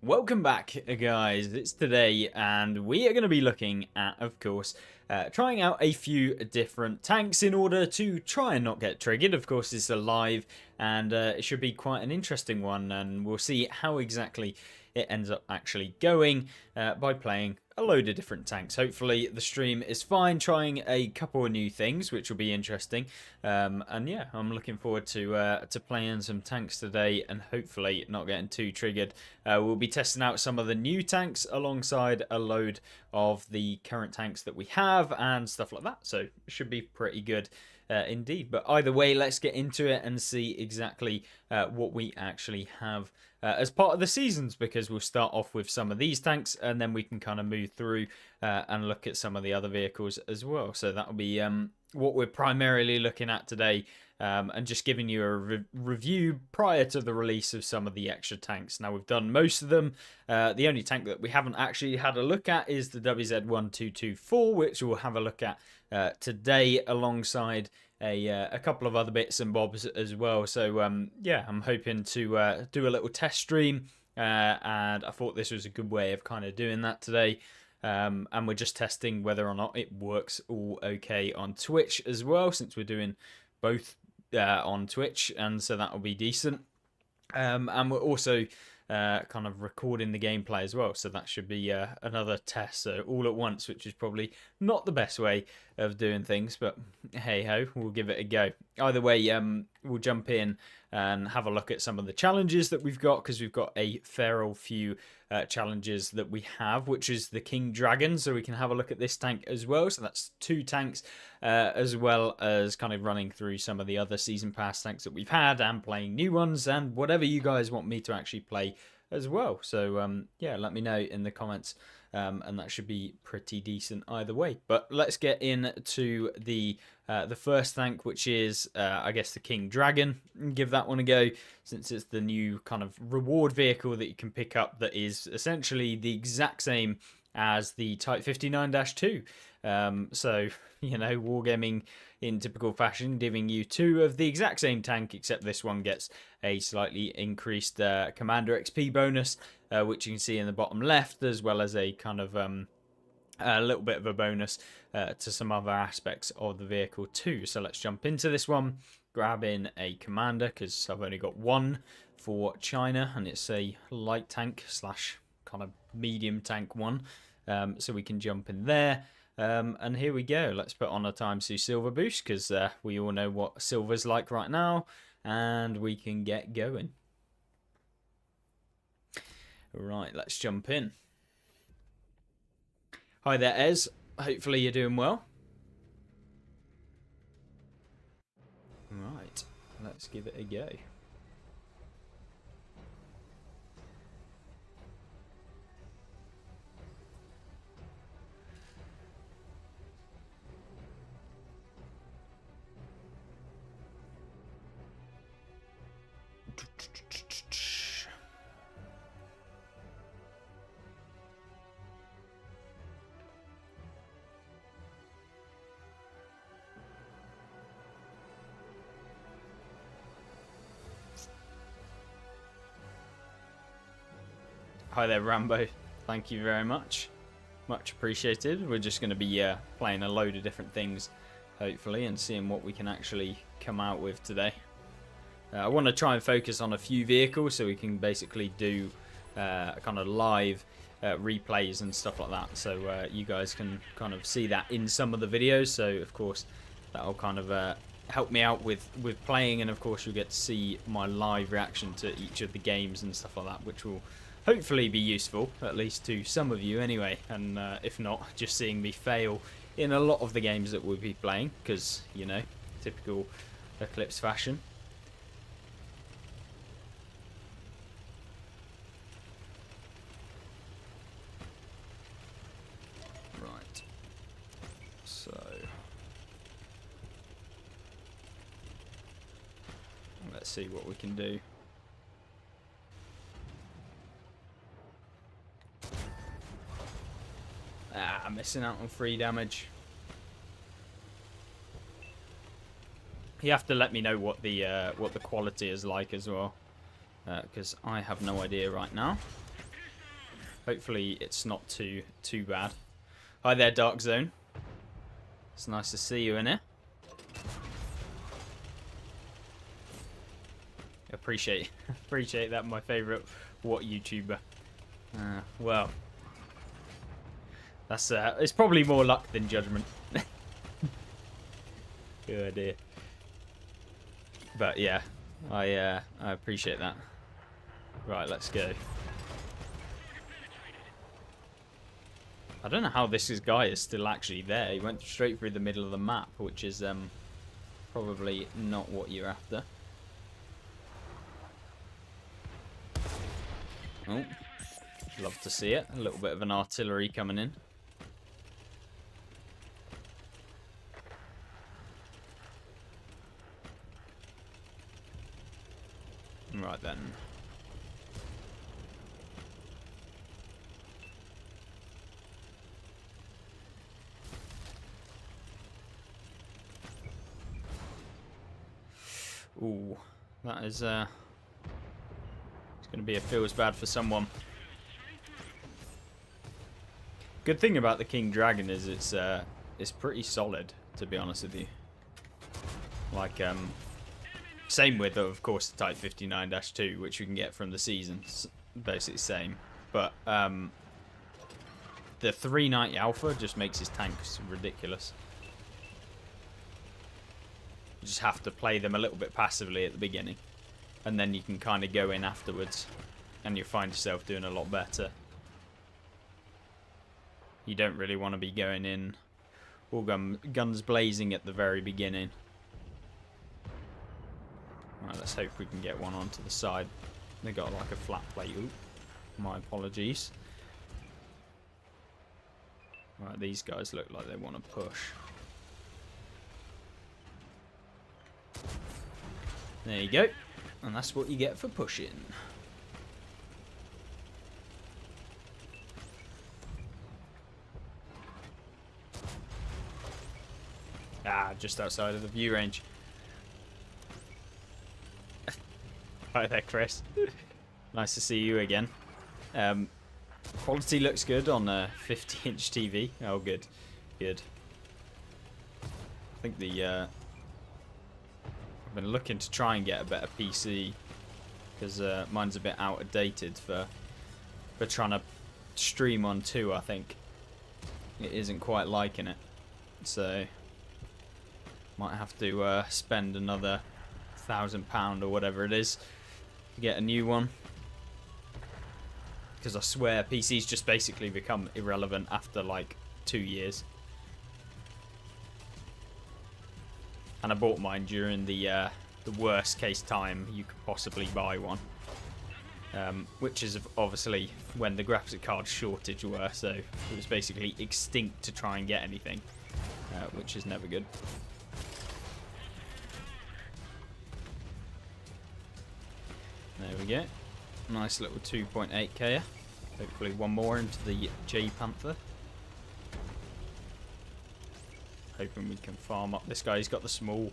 Welcome back, guys. It's today, and we are going to be looking at, of course, trying out a few different tanks in order to try and not get triggered. Of course, it's a live, and it should be quite an interesting one, and we'll see how exactly it ends up actually going by playing a load of different tanks. Hopefully the stream is fine, trying a couple of new things, which will be interesting. And yeah, I'm looking forward to playing some tanks today and hopefully not getting too triggered. We'll be testing out some of the new tanks alongside a load of the current tanks that we have and stuff like that. So it should be pretty good. Indeed, but either way, let's get into it and see exactly what we actually have as part of the seasons, because we'll start off with some of these tanks and then we can kind of move through and look at some of the other vehicles as well. So that'll be what we're primarily looking at today, and just giving you a review prior to the release of some of the extra tanks. Now, we've done most of them. The only tank that we haven't actually had a look at is the WZ1224, which we'll have a look at today alongside a couple of other bits and bobs as well. So yeah, I'm hoping to do a little test stream, and I thought this was a good way of kind of doing that today. And we're just testing whether or not it works all okay on Twitch as well, since we're doing both on Twitch, and so that will be decent. And we're also kind of recording the gameplay as well, so that should be another test, so all at once, which is probably not the best way of doing things, but hey ho, we'll give it a go. Either way, we'll jump in and have a look at some of the challenges that we've got, because we've got a fair old few challenges that we have, which is the King Dragon, so we can have a look at this tank as well. So that's two tanks, as well as kind of running through some of the other season pass tanks that we've had and playing new ones and whatever you guys want me to actually play as well. So yeah, let me know in the comments, and that should be pretty decent either way. But let's get into the first tank, which is I guess the King Dragon. Give that one a go, since it's the new kind of reward vehicle that you can pick up, that is essentially the exact same as the Type 59-2. So, you know, wargaming in typical fashion, giving you two of the exact same tank, except this one gets a slightly increased Commander XP bonus, which you can see in the bottom left, as well as a kind of a little bit of a bonus to some other aspects of the vehicle too. So let's jump into this one, grab in a Commander, because I've only got one for China, and it's a light tank slash kind of medium tank one. So we can jump in there. And here we go. Let's put on a times 2 silver boost, because we all know what silver's like right now, and we can get going. Right, let's jump in. Hi there, Ez. Hopefully you're doing well. Right, let's give it a go. Hi there, Rambo. Thank you very much. Much appreciated. We're just going to be playing a load of different things, hopefully, and seeing what we can actually come out with today. I want to try and focus on a few vehicles, so we can basically do kind of live replays and stuff like that. So you guys can kind of see that in some of the videos. So, of course, that'll kind of help me out with playing. And, of course, you'll get to see my live reaction to each of the games and stuff like that, which will hopefully be useful, at least to some of you anyway, and if not, just seeing me fail in a lot of the games that we'll be playing, because, you know, typical Eclipse fashion. Right, so let's see what we can do. I'm missing out on 3 damage. You have to let me know what the quality is like as well, because I have no idea right now. Hopefully it's not too bad. Hi there, Dark Zone. It's nice to see you in here. Appreciate that. My favourite what YouTuber. Well, that's it's probably more luck than judgment. Good idea. But yeah, I appreciate that. Right, let's go. I don't know how this guy is still actually there. He went straight through the middle of the map, which is probably not what you're after. Oh, love to see it. A little bit of an artillery coming in. Right then. Ooh, that is it's gonna be a feels bad for someone. Good thing about the King Dragon is it's pretty solid, to be honest with you. Like same with, of course, the Type 59-2, which you can get from the seasons, basically same. But the 390 Alpha just makes his tanks ridiculous. You just have to play them a little bit passively at the beginning, and then you can kind of go in afterwards, and you'll find yourself doing a lot better. You don't really want to be going in all guns blazing at the very beginning. Right, let's hope we can get one onto the side. They got like a flat plate. Ooh, my apologies. Right, these guys look like they want to push. There you go. And that's what you get for pushing. Ah, just outside of the view range. Hi there, Chris. Nice to see you again. Quality looks good on a 50-inch TV. Oh, good. Good. I think the... I've been looking to try and get a better PC, because mine's a bit outdated for trying to stream on 2, I think. It isn't quite liking it. So, might have to spend another £1,000 or whatever it is to get a new one, because I swear PCs just basically become irrelevant after like 2 years. And I bought mine during the worst case time you could possibly buy one, which is obviously when the graphic card shortage were, so it was basically extinct to try and get anything, which is never good. There we go. Nice little 2.8k. Hopefully one more into the J Panther. Hoping we can farm up this guy. He's got the small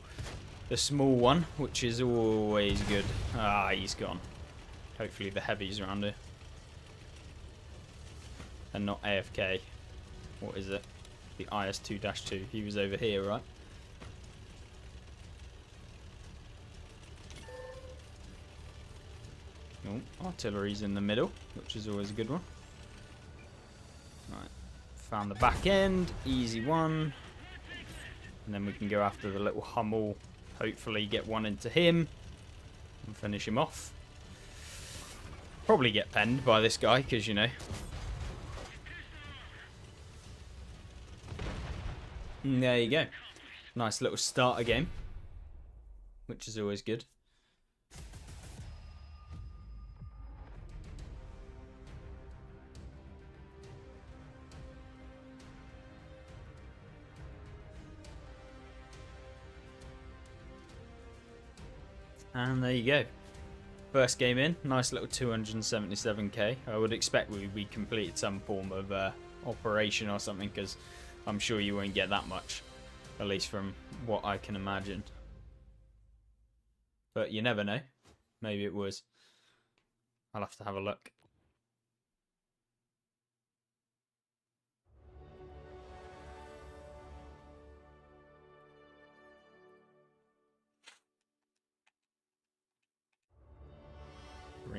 one, which is always good. Ah, he's gone. Hopefully the heavy's around here. And not AFK. What is it? The IS-2-2. He was over here, right? Oh, artillery's in the middle, which is always a good one. Right, found the back end, easy one. And then we can go after the little Hummel, hopefully get one into him, and finish him off. Probably get penned by this guy, because, you know. And there you go. Nice little starter game, which is always good. And there you go. First game in, nice little 277k. I would expect we completed some form of operation or something, because I'm sure you won't get that much, at least from what I can imagine. But you never know. Maybe it was. I'll have to have a look.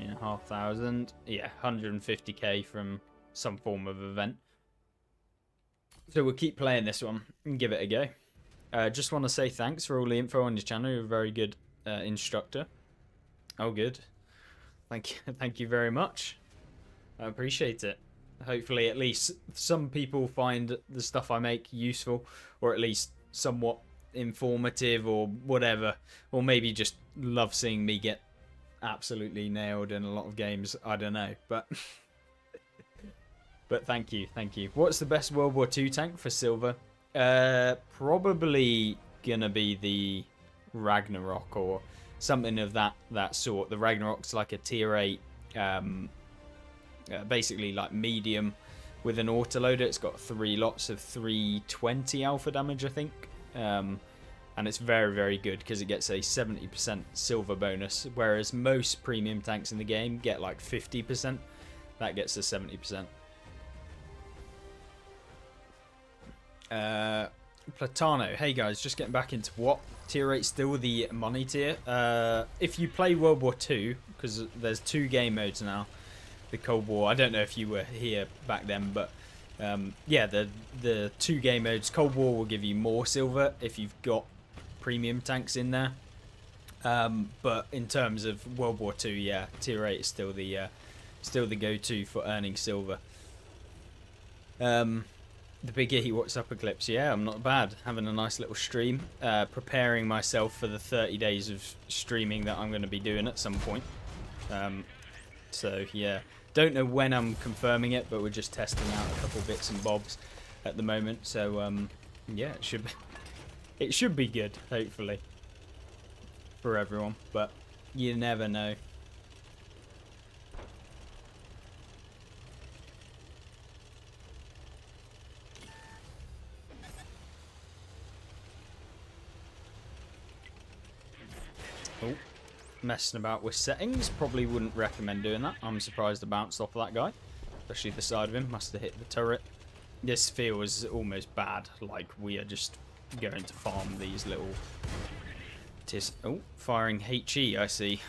3,500. Yeah, 150k from some form of event. So we'll keep playing this one and give it a go. Just want to say thanks for all the info on your channel. You're a very good instructor. Oh, good. Thank you very much. I appreciate it. Hopefully, at least some people find the stuff I make useful, or at least somewhat informative, or whatever. Or maybe just love seeing me get absolutely nailed in a lot of games. I don't know, but but thank you. What's the best World War II tank for silver? Probably gonna be the Ragnarok or something of that sort. The Ragnarok's like a tier 8, basically like medium with an autoloader. It's got 3 lots of 320 alpha damage, I think. And it's very, very good because it gets a 70% silver bonus, whereas most premium tanks in the game get like 50%. That gets a 70%. Platano, hey guys, just getting back into what? Tier 8 still the money tier. If you play World War II, because there's 2 game modes now, the Cold War, I don't know if you were here back then, but yeah, the 2 game modes. Cold War will give you more silver if you've got premium tanks in there, but in terms of World War II, yeah, tier 8 is still the go-to for earning silver. The Big E, what's up, Eclipse? Yeah, I'm not bad. Having a nice little stream. Preparing myself for the 30 days of streaming that I'm going to be doing at some point. So, yeah. Don't know when I'm confirming it, but we're just testing out a couple bits and bobs at the moment. So, yeah, it should be good, hopefully, for everyone. But you never know. Oh, messing about with settings. Probably wouldn't recommend doing that. I'm surprised I bounced off that guy. Especially the side of him. Must have hit the turret. This feels almost bad. Like we are just going to farm these little... Oh, firing HE, I see.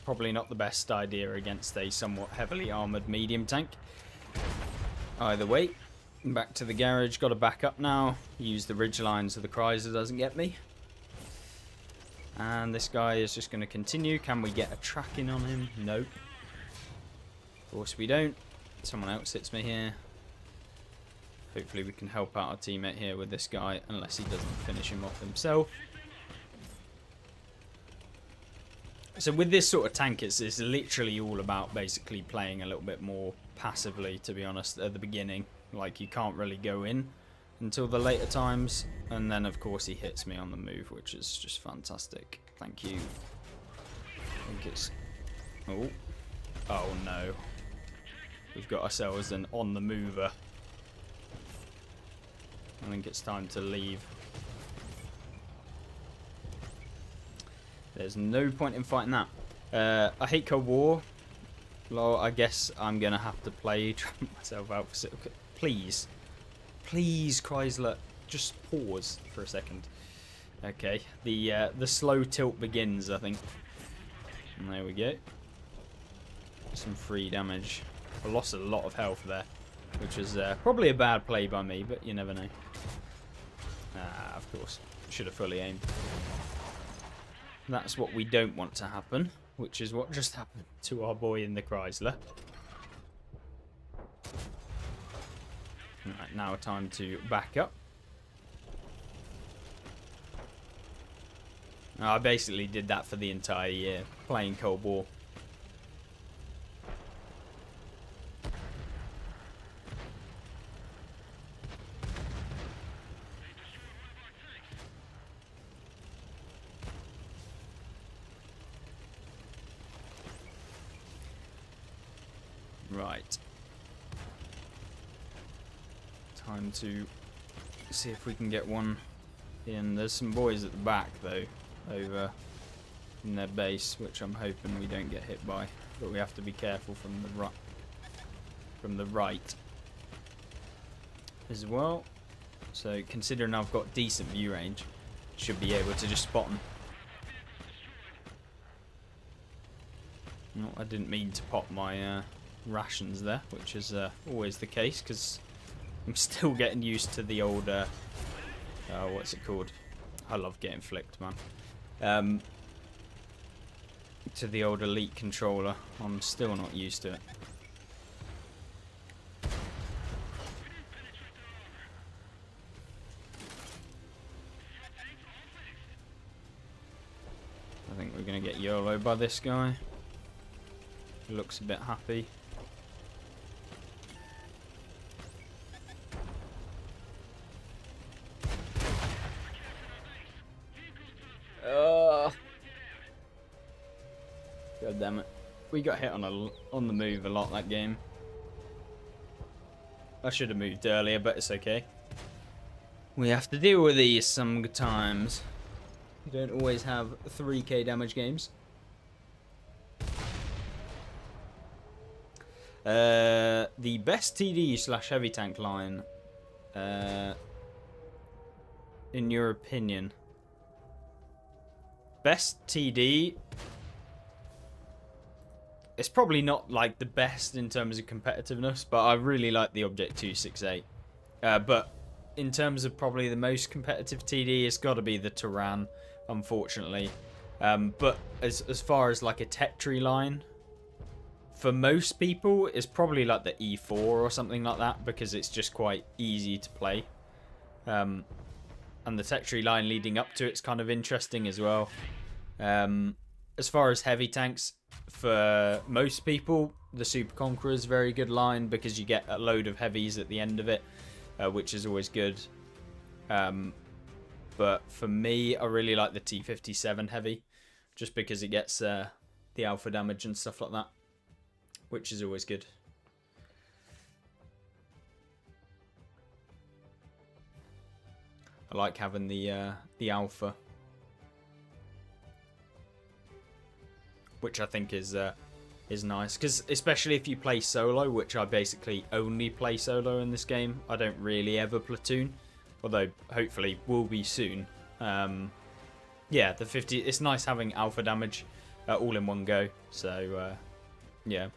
Probably not the best idea against a somewhat heavily armoured medium tank. Either way. Back to the garage. Got to back up now. Use the ridgeline so the Chrysler doesn't get me. And this guy is just going to continue. Can we get a tracking on him? Nope. Of course we don't. Someone else hits me here. Hopefully we can help out our teammate here with this guy, unless he doesn't finish him off himself. So with this sort of tank, it's literally all about basically playing a little bit more passively, to be honest, at the beginning. Like, you can't really go in until the later times, and then of course he hits me on the move, which is just fantastic. Thank you. I think it's... Oh no. We've got ourselves an on the mover. I think it's time to leave. There's no point in fighting that. I hate Cold War. Well, I guess I'm gonna have to play myself out for... Please. Please, Chrysler, just pause for a second. Okay, the slow tilt begins, I think. And there we go. Some free damage. I lost a lot of health there, which was probably a bad play by me, but you never know. Ah, of course. Should have fully aimed. That's what we don't want to happen, which is what just happened to our boy in the Chrysler. Right, now time to back up. I basically did that for the entire year, playing Cold War. Right. Time to see if we can get one in. There's some boys at the back though, over in their base, which I'm hoping we don't get hit by, but we have to be careful from the right as well. So considering I've got decent view range, should be able to just spot them. Oh, I didn't mean to pop my rations there, which is always the case, because I'm still getting used to the old, what's it called? I love getting flicked, man. To the old Elite controller. I'm still not used to it. I think we're going to get YOLO'd by this guy. He looks a bit happy. God damn it. We got hit on the move a lot that game. I should have moved earlier, but it's okay. We have to deal with these sometimes. You don't always have 3k damage games. The best TD / heavy tank line, in your opinion? Best TD, it's probably not like the best in terms of competitiveness, but I really like the Object 268. But in terms of probably the most competitive TD, it's got to be the Turan, unfortunately. But as far as like a tech tree line, for most people, it's probably like the E4 or something like that, because it's just quite easy to play. And the tech tree line leading up to it's kind of interesting as well. As far as heavy tanks, for most people, the Super Conqueror is a very good line, because you get a load of heavies at the end of it, which is always good. But for me, I really like the T57 heavy, just because it gets the alpha damage and stuff like that, which is always good. I like having the alpha, which I think is nice, because especially if you play solo, which I basically only play solo in this game. I don't really ever platoon, although hopefully will be soon. Yeah, the 50. It's nice having alpha damage all in one go. So yeah.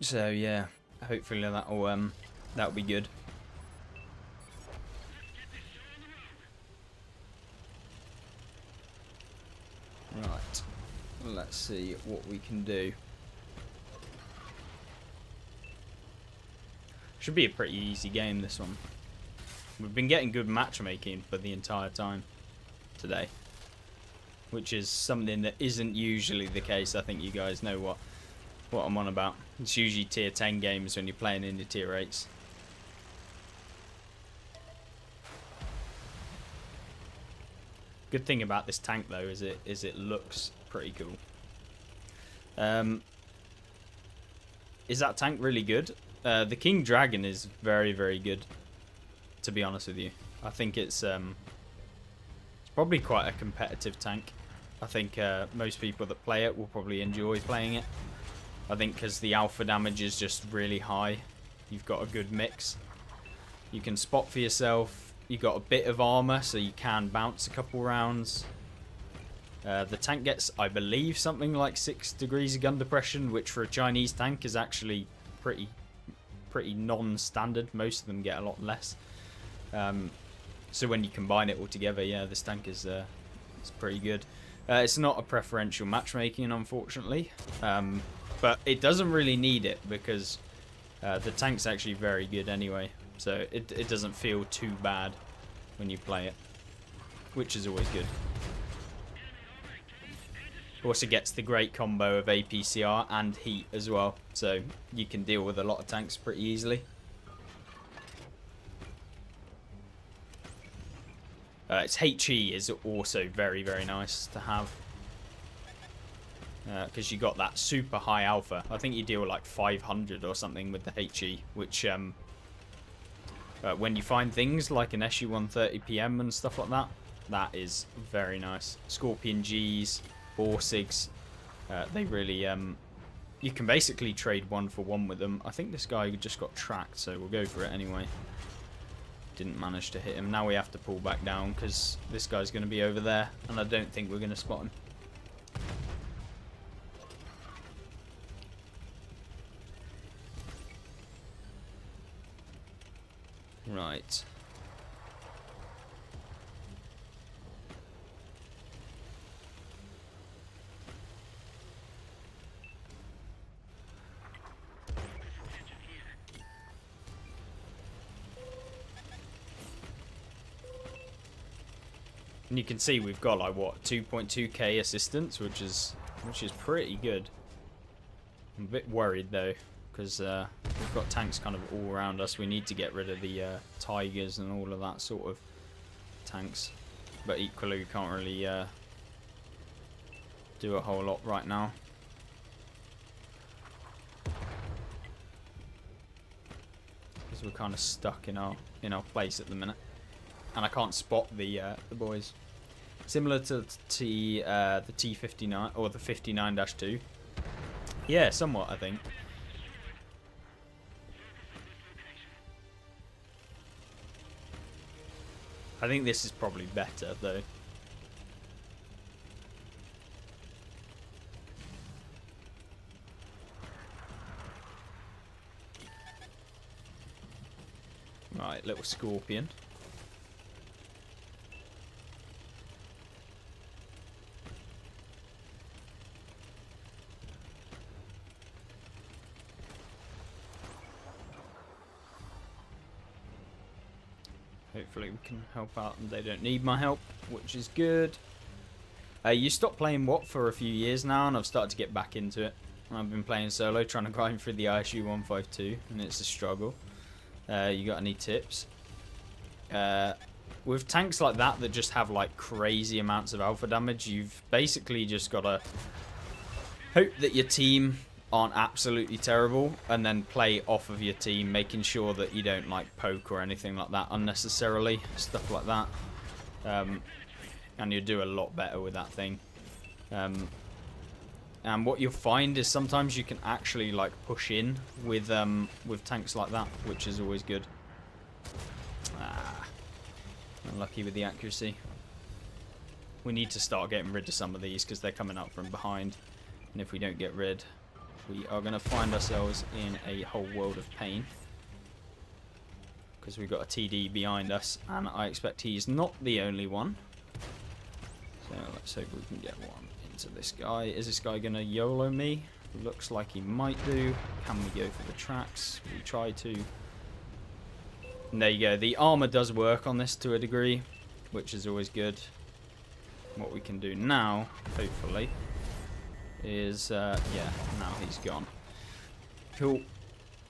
So yeah, hopefully that'll be good. Right, let's see what we can do. Should be a pretty easy game, this one. We've been getting good matchmaking for the entire time today, which is something that isn't usually the case. I think you guys know what I'm on about. It's usually tier 10 games when you're playing in the tier 8s. Good thing about this tank though is it looks pretty cool. Is that tank really good? The King Dragon is very, very good, to be honest with you. I think it's probably quite a competitive tank. I think most people that play it will probably enjoy playing it. I think because the alpha damage is just really high. You've got a good mix. You can spot for yourself. You got a bit of armor, so you can bounce a couple rounds. The tank gets, I believe, something like 6 degrees of gun depression, which for a Chinese tank is actually pretty non-standard. Most of them get a lot less. So when you combine it all together, yeah, this tank is it's pretty good. It's not a preferential matchmaking, unfortunately. But it doesn't really need it, because the tank's actually very good anyway. So it doesn't feel too bad when you play it, which is always good. Also gets the great combo of APCR and heat as well, so you can deal with a lot of tanks pretty easily. Its HE is also very, very nice to have, because you got that super high alpha. I think you deal like 500 or something with the HE, which when you find things like an SU-130 PM and stuff like that, that is very nice. Scorpion Gs, Borsigs, They really... you can basically trade 1 for 1 with them. I think this guy just got tracked, so we'll go for it anyway. Didn't manage to hit him. Now we have to pull back down because this guy's going to be over there, and I don't think we're going to spot him. Right. And you can see we've got like what 2.2k assistance, which is pretty good. I'm a bit worried though, because we've got tanks kind of all around us. We need to get rid of the tigers and all of that sort of tanks, but equally we can't really do a whole lot right now. Because we're kind of stuck in our place at the minute. And I can't spot the boys. Similar to the T59 or the 59-2. Yeah, somewhat, I think. I think this is probably better though. Right, little Scorpion. Hopefully we can help out and they don't need my help, which is good. You stopped playing WoT for a few years now, and I've started to get back into it. I've been playing solo, trying to grind through the ISU 152, and it's a struggle. You got any tips? With tanks like that just have like crazy amounts of alpha damage, you've basically just got to hope that your team aren't absolutely terrible, and then play off of your team, making sure that you don't like poke or anything like that unnecessarily, stuff like that, and you do a lot better with that thing. And what you'll find is sometimes you can actually like push in with tanks like that, which is always good. Unlucky with the accuracy. We need to start getting rid of some of these because they're coming up from behind, and if we don't get rid, we are going to find ourselves in a whole world of pain, because we've got a TD behind us, and I expect he's not the only one. So let's hope we can get one into this guy. Is this guy going to YOLO me? Looks like he might do. Can we go for the tracks? We try to. And there you go. The armor does work on this to a degree, which is always good. What we can do now, hopefully, is yeah, now he's gone. Cool.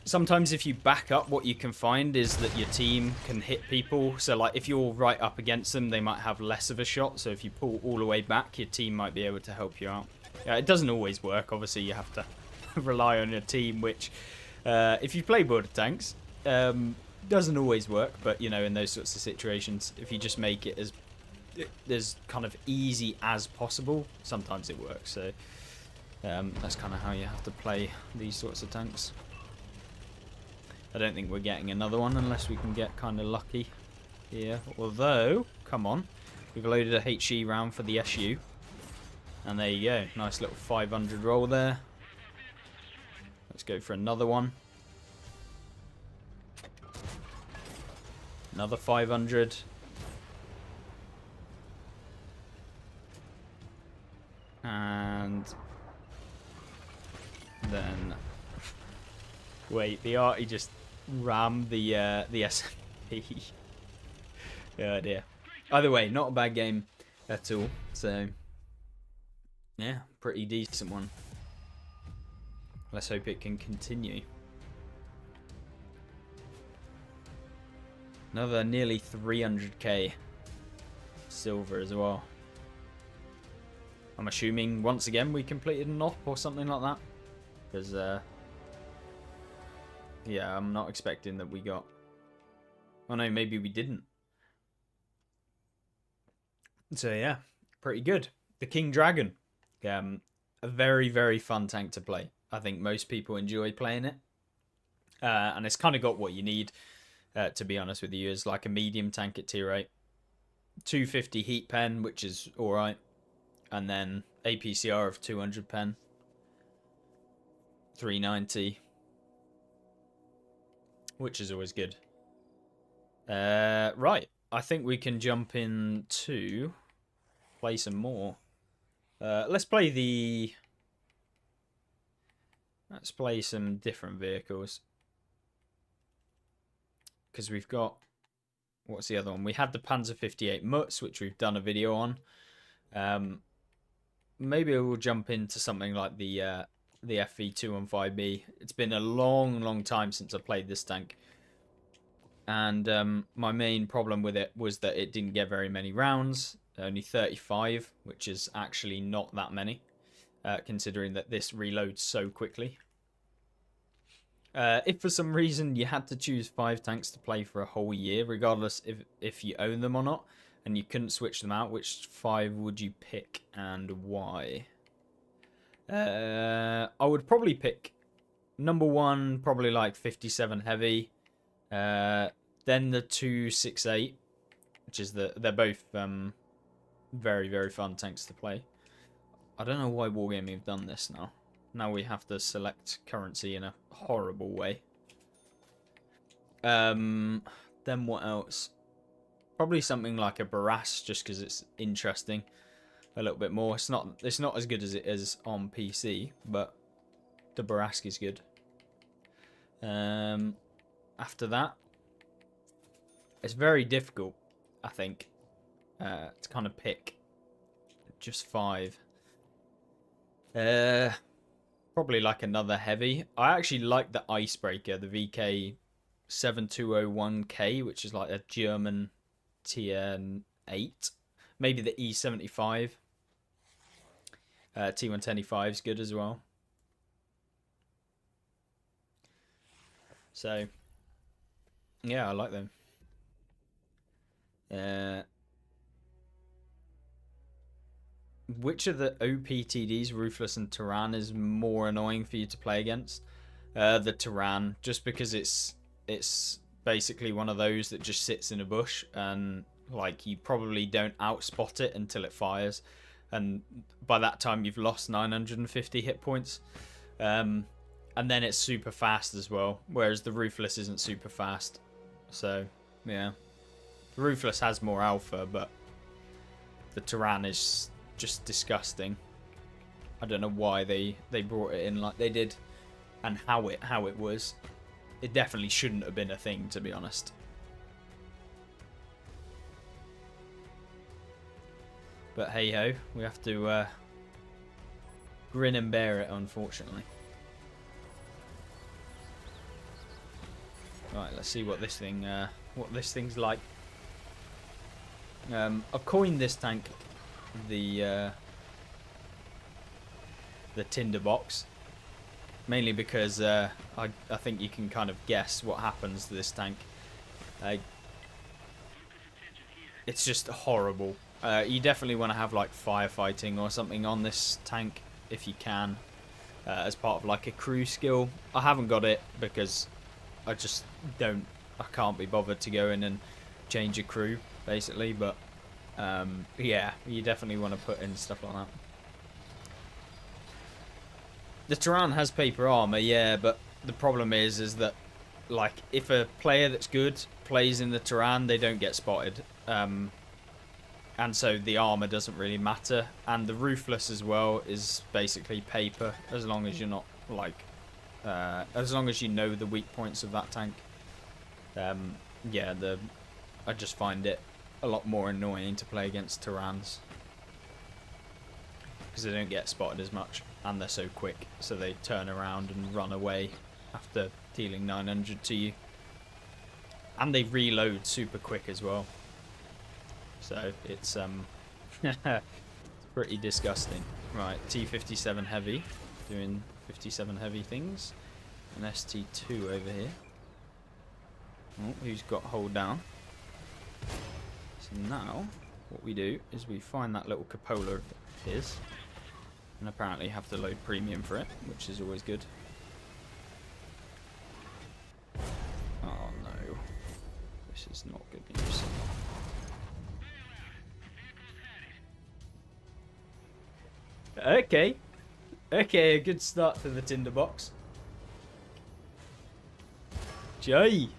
Sometimes if you back up, what you can find is that your team can hit people. So like if you're right up against them, they might have less of a shot. So if you pull all the way back, your team might be able to help you out. Yeah, it doesn't always work. Obviously, you have to rely on your team, which if you play border tanks, doesn't always work. But you know, in those sorts of situations, if you just make it as kind of easy as possible, sometimes it works. So that's kind of how you have to play these sorts of tanks. I don't think we're getting another one unless we can get kind of lucky here. Although, come on, we've loaded a HE round for the SU. And there you go, nice little 500 roll there. Let's go for another one. Another 500. And then wait, the arty just rammed the SMP. Oh dear. Either way, not a bad game at all. So yeah, pretty decent one. Let's hope it can continue. Another nearly 300k silver as well. I'm assuming once again we completed an op or something like that, because yeah, I'm not expecting that we got. Oh no, maybe we didn't. So yeah, pretty good. The King Dragon. a very, very fun tank to play. I think most people enjoy playing it. And it's kind of got what you need, to be honest with you, is like a medium tank at tier 8. 250 heat pen, which is alright. And then APCR of 200 pen. 390. Which is always good. Right. I think we can jump into play some more. Let's play some different vehicles. Because we've got... What's the other one? We had the Panzer 58 Mutz, which we've done a video on. Maybe we'll jump into something like the FV215B. It's been a long, long time since I played this tank. And my main problem with it was that it didn't get very many rounds. Only 35, which is actually not that many, considering that this reloads so quickly. If for some reason you had to choose 5 tanks to play for a whole year, regardless if you own them or not, and you couldn't switch them out, which 5 would you pick and why? I would probably pick number 1, probably like 57 Heavy. Then the 268, which is they're both very, very fun tanks to play. I don't know why Wargaming have done this now. Now we have to select currency in a horrible way. Then what else? Probably something like a Barras, just because it's interesting a little bit more. It's not as good as it is on PC, but the Barras is good. After that, it's very difficult, I think, to kind of pick just 5. Probably like another heavy. I actually like the Icebreaker, the VK7201K, which is like a German tier 8. Maybe the E75. T125 is good as well. So, yeah, I like them. Which of the OPTDs, Ruthless and Tyrann, is more annoying for you to play against? The Tyrann, just because it's basically one of those that just sits in a bush and like you probably don't outspot it until it fires, and by that time you've lost 950 hit points. And then it's super fast as well, whereas the Ruthless isn't super fast. So yeah, the Ruthless has more alpha, but the Tyrann is just disgusting. I don't know why they brought it in like they did, and how it was. It definitely shouldn't have been a thing, to be honest. But hey ho, we have to grin and bear it, unfortunately. Right, let's see what this thing's like. I've coined this tank the Tinderbox, mainly because I think you can kind of guess what happens to this tank. It's just horrible. You definitely want to have like firefighting or something on this tank if you can, as part of like a crew skill. I haven't got it because I can't be bothered to go in and change a crew, basically, but yeah, you definitely want to put in stuff like that. The Tyrann has paper armor, yeah, but the problem is that like if a player that's good plays in the Tyrann, they don't get spotted, and so the armor doesn't really matter. And the Ruthless as well is basically paper, as long as you're not like as long as you know the weak points of that tank. Yeah, I just find it a lot more annoying to play against Tyranns because they don't get spotted as much, and they're so quick, so they turn around and run away after dealing 900 to you, and they reload super quick as well, so it's pretty disgusting. Right, T57 Heavy doing 57 Heavy things, an ST2 over here. Oh, who's got hold down? So now, what we do is we find that little cupola of his, And apparently have to load premium for it, which is always good. Oh no. This is not good news. Okay. Okay, a good start to the tinderbox. Jay.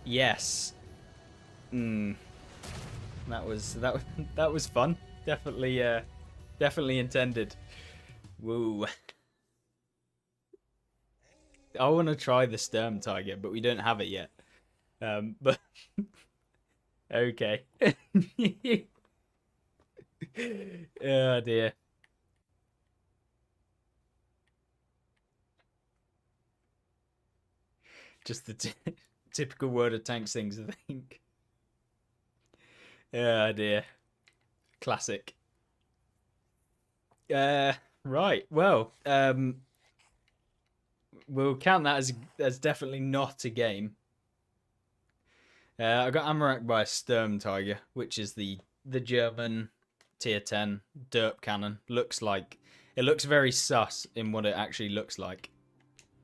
Yes. That was fun. Definitely intended. Woo. I want to try the Sturm Tiger, but we don't have it yet. But okay. Oh dear. Just the typical World of Tanks things, I think. Oh dear. Classic. Right. Well, we'll count that as definitely not a game. I got Amarak by a Sturm Tiger, which is the German tier 10 derp cannon. It looks very sus in what it actually looks like.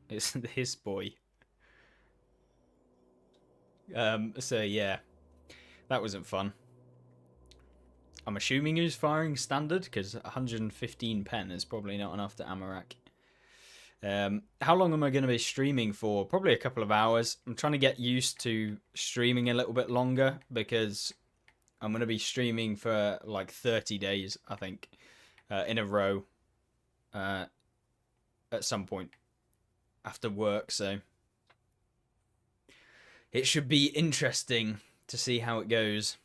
It's his boy. So yeah, that wasn't fun. I'm assuming he was firing standard because 115 pen is probably not enough to Amarak. How long am I going to be streaming for? Probably a couple of hours. I'm trying to get used to streaming a little bit longer because I'm going to be streaming for like 30 days, I think, in a row at some point after work. So it should be interesting to see how it goes.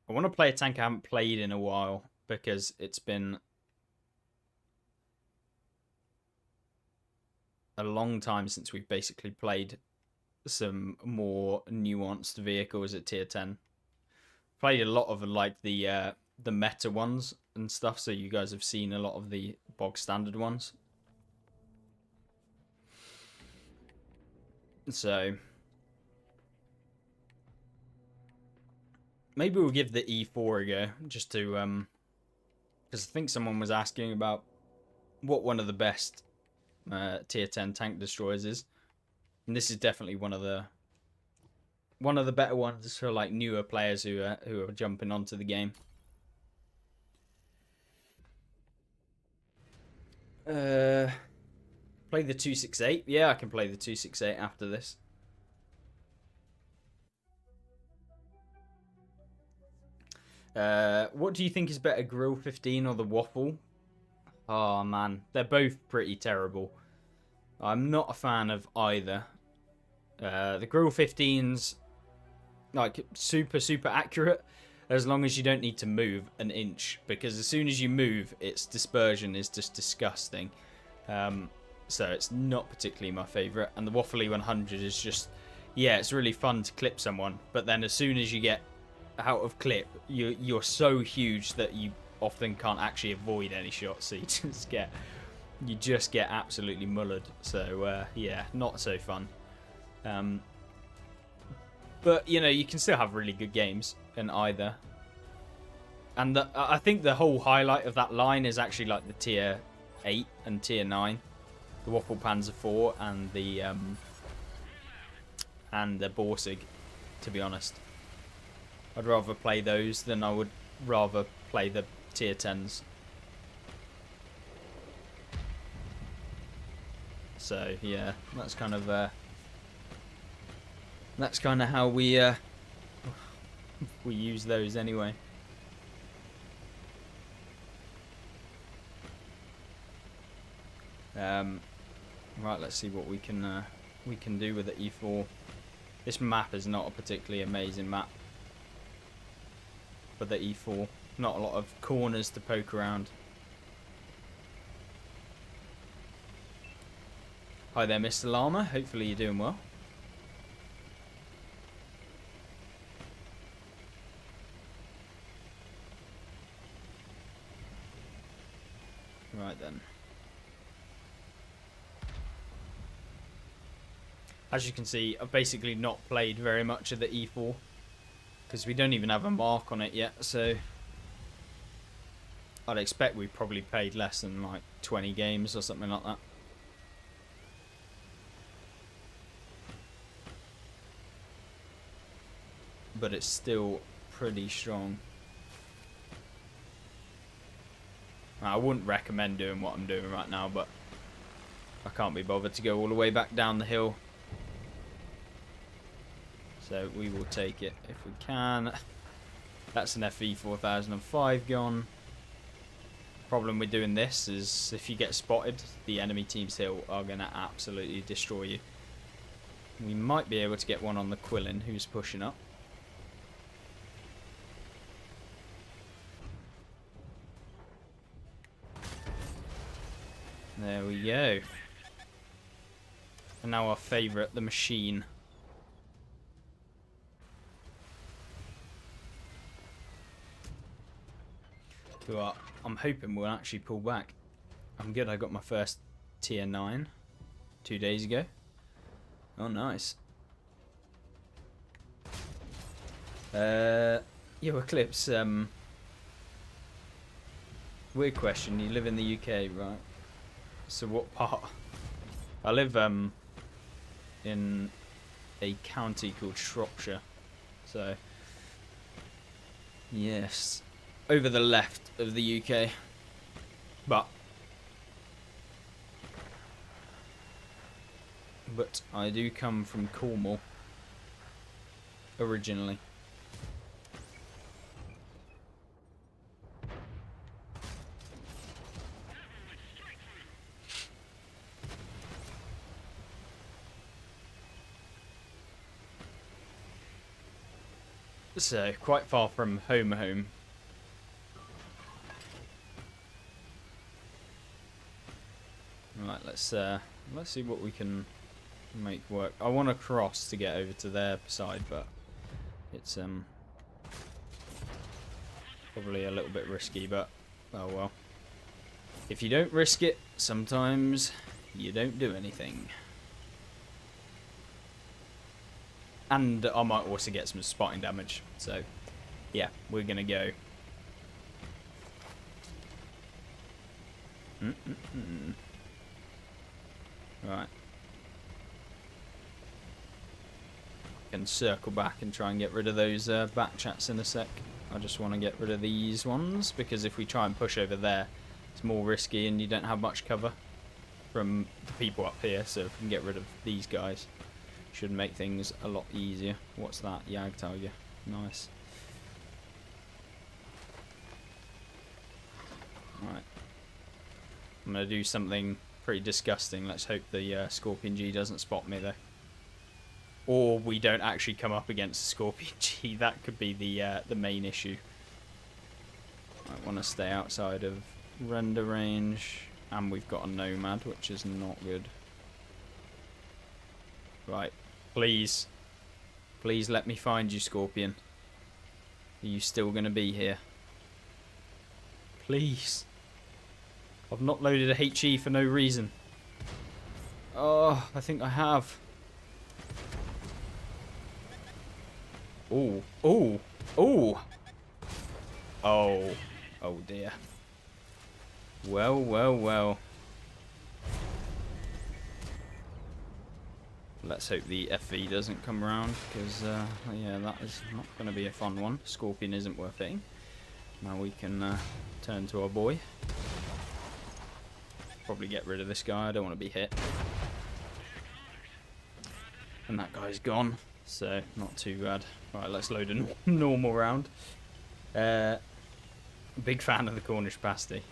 I want to play a tank I haven't played in a while because it's been a long time since we've basically played some more nuanced vehicles at tier 10. Played a lot of like the meta ones and stuff, so you guys have seen a lot of the bog standard ones. So maybe we'll give the E4 a go, just to because I think someone was asking about what one of the best tier 10 tank destroyers is, and this is definitely one of the better ones for like newer players who are jumping onto the game. Play the 268. Yeah, I can play the 268 after this. What do you think is better, Grill 15 or the Waffle? Oh man, they're both pretty terrible. I'm not a fan of either. The Grill 15's like super accurate as long as you don't need to move an inch, because as soon as you move, its dispersion is just disgusting. So it's not particularly my favourite. And the Waffly 100 is just, yeah, it's really fun to clip someone, but then as soon as you get out of clip, you're so huge that you often can't actually avoid any shots, so you just get absolutely mullered. So yeah, not so fun. But you know, you can still have really good games in either. And I think the whole highlight of that line is actually like the tier 8 and tier 9, the Waffle Panzer 4 and the Borsig. To be honest, I'd rather play those than I would rather play the tier 10s. So yeah, that's kind of how we use those anyway. Right, let's see what we can do with the E4. This map is not a particularly amazing map for the E4. Not a lot of corners to poke around. Hi there, Mr. Llama. Hopefully you're doing well. Right then. As you can see, I've basically not played very much of the E4. Because we don't even have a mark on it yet, so I'd expect we probably played less than like 20 games or something like that. But it's still pretty strong. I wouldn't recommend doing what I'm doing right now, but I can't be bothered to go all the way back down the hill. So we will take it if we can. That's an FE 4005 gone. Problem with doing this is if you get spotted, the enemy team's hill are going to absolutely destroy you. We might be able to get one on the Quillin who's pushing up. There we go. And now our favourite, the machine. Who are, I'm hoping will actually pull back. I'm good, I got my first tier 9 2 days ago. Oh, nice. Yo, Eclipse, weird question. You live in the UK, right? So what part? I live in a county called Shropshire. So yes, over the left of the UK. But I do come from Cornwall originally. So, quite far from home. Right, let's see what we can make work. I want to cross to get over to their side, but it's probably a little bit risky, but oh well. If you don't risk it, sometimes you don't do anything. And I might also get some spotting damage. So, yeah, we're going to go. Right. Can circle back and try and get rid of those back chats in a sec. I just want to get rid of these ones, because if we try and push over there, it's more risky and you don't have much cover from the people up here. So if we can get rid of these guys, should make things a lot easier. What's that? Yag Tiger. Nice. Right. I'm going to do something pretty disgusting. Let's hope the Scorpion G doesn't spot me, though. Or we don't actually come up against the Scorpion G. That could be the main issue. I want to stay outside of render range. And we've got a Nomad, which is not good. Right. Please. Please let me find you, Scorpion. Are you still going to be here? Please. I've not loaded a HE for no reason. Oh, I think I have. Oh, oh, oh. Oh, oh dear. Well. Let's hope the FV doesn't come around, because, yeah, that is not going to be a fun one. Scorpion isn't worth hitting. Now we can turn to our boy. Probably get rid of this guy. I don't want to be hit. And that guy's gone, so not too bad. Right, let's load a normal round. Big fan of the Cornish pasty.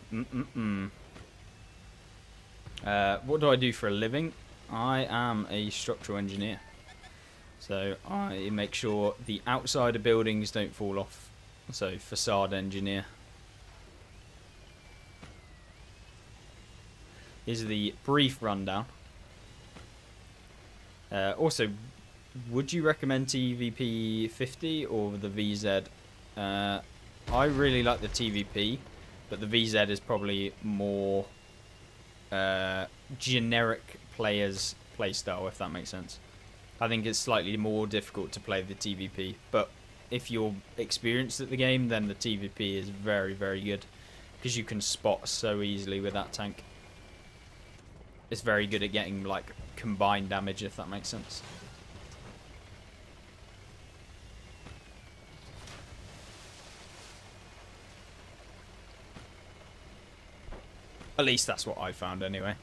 What do I do for a living? I am a structural engineer. So I make sure the outside of buildings don't fall off. So facade engineer. Is the brief rundown. Also, would you recommend TVP 50 or the VZ? I really like the TVP, but the VZ is probably more generic players' playstyle, if that makes sense. I think it's slightly more difficult to play the TVP, but if you're experienced at the game, then the TVP is very, very good because you can spot so easily with that tank. It's very good at getting like combined damage, if that makes sense. At least that's what I found anyway,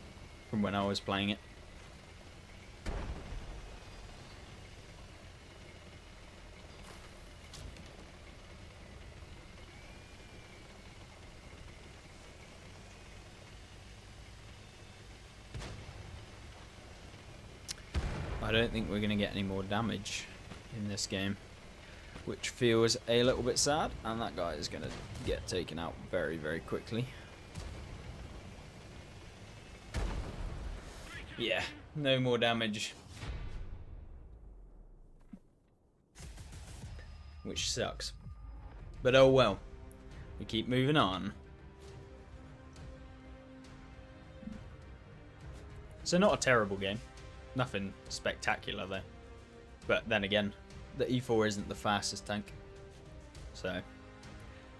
from when I was playing it. I don't think we're going to get any more damage in this game, which feels a little bit sad, and that guy is going to get taken out very, very quickly. Yeah, no more damage. Which sucks. But oh well. We keep moving on. So not a terrible game. Nothing spectacular though. But then again, the E4 isn't the fastest tank. So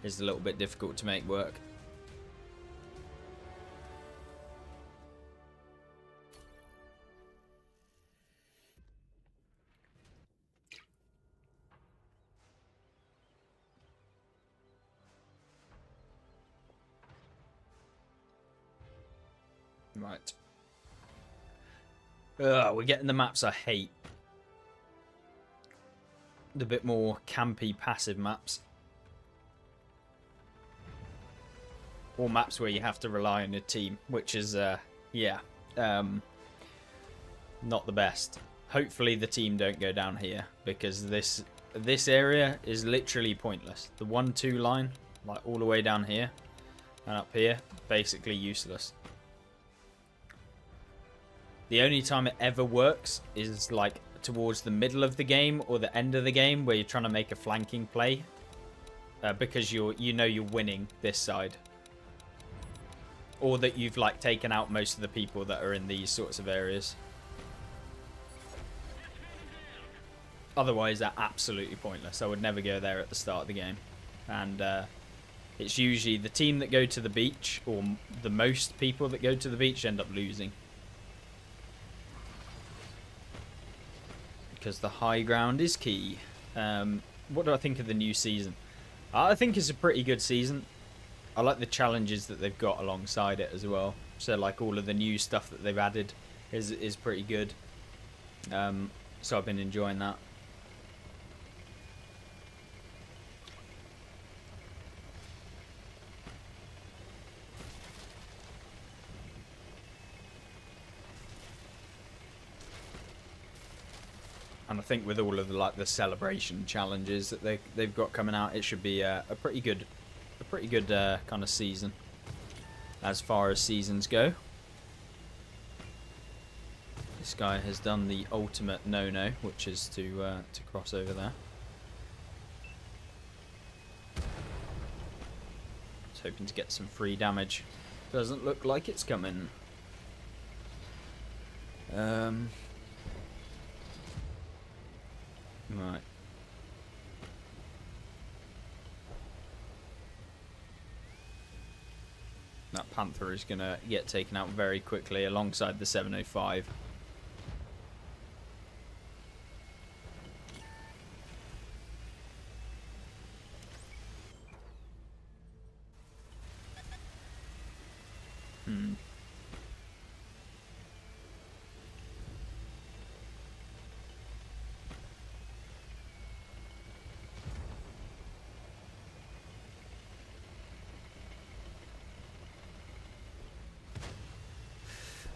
it's a little bit difficult to make work. Right. We're getting the maps I hate. The bit more campy, passive maps. Or maps where you have to rely on your team, which is, yeah, not the best. Hopefully the team don't go down here, because this area is literally pointless. The 1-2 line, like all the way down here and up here, basically useless. The only time it ever works is like towards the middle of the game or the end of the game where you're trying to make a flanking play, because you know you're winning this side, or that you've like taken out most of the people that are in these sorts of areas. Otherwise, they're absolutely pointless. I would never go there at the start of the game, and it's usually the team that go to the beach, or the most people that go to the beach, end up losing. Because the high ground is key. What do I think of the new season? I think it's a pretty good season. I like the challenges that they've got alongside it as well. So like all of the new stuff that they've added is pretty good. So I've been enjoying that. And I think with all of the celebration challenges that they've got coming out, it should be a pretty good kind of season as far as seasons go. This guy has done the ultimate no-no, which is to cross over there. Just hoping to get some free damage. Doesn't look like it's coming. Right. That Panther is going to get taken out very quickly alongside the 705.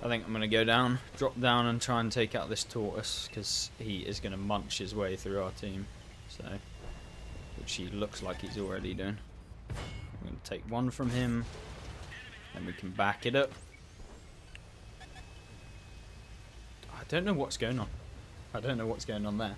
I think I'm going to go down, drop down and try and take out this tortoise, because he is going to munch his way through our team. So, which he looks like he's already doing. I'm going to take one from him, then we can back it up. I don't know what's going on. I don't know what's going on there.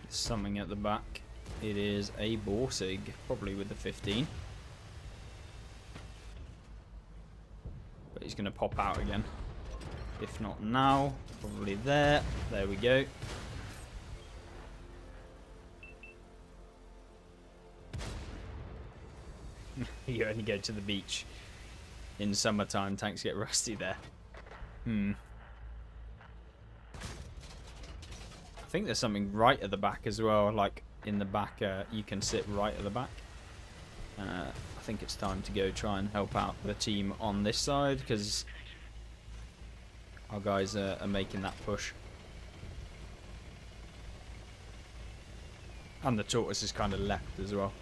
Something at the back. It is a Borsig, probably with the 15. he's going to pop out again. If not now, probably there. There we go. You only go to the beach in summertime. Tanks get rusty there. I think there's something right at the back as well. Like in the back, you can sit right at the back. I think it's time to go try and help out the team on this side because our guys are making that push. And the tortoise is kind of left as well.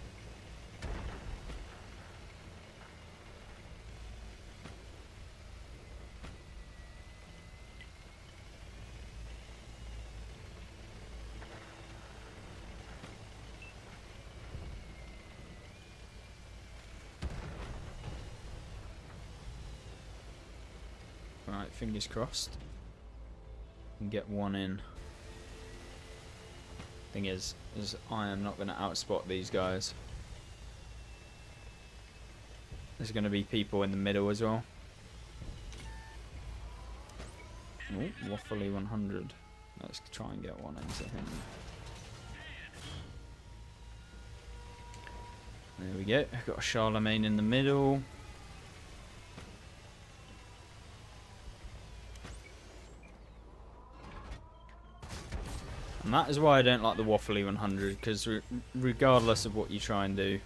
Right, fingers crossed. And get one in. Thing is I am not going to outspot these guys. There's going to be people in the middle as well. Oh, waffly 100. Let's try and get one into him. There we go. I've got a Charlemagne in the middle. And that is why I don't like the waffly 100, because regardless of what you try and do,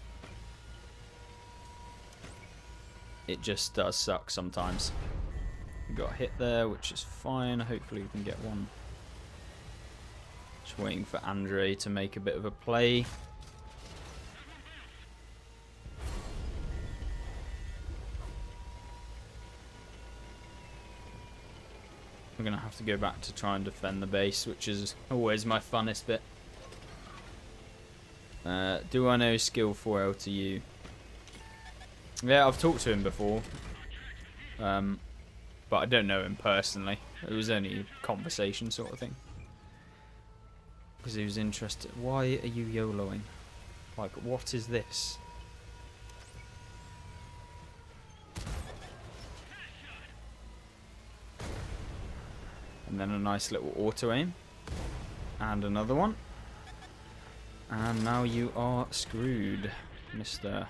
it just does suck sometimes. We got a hit there, which is fine. Hopefully we can get one. Just waiting for Andre to make a bit of a play. We're going to have to go back to try and defend the base, which is always my funnest bit. Do I know skill 4L to you? Yeah, I've talked to him before. But I don't know him personally. It was only a conversation sort of thing. Because he was interested. Why are you YOLOing? Like, what is this? And then a nice little auto aim. And another one. And now you are screwed, mister.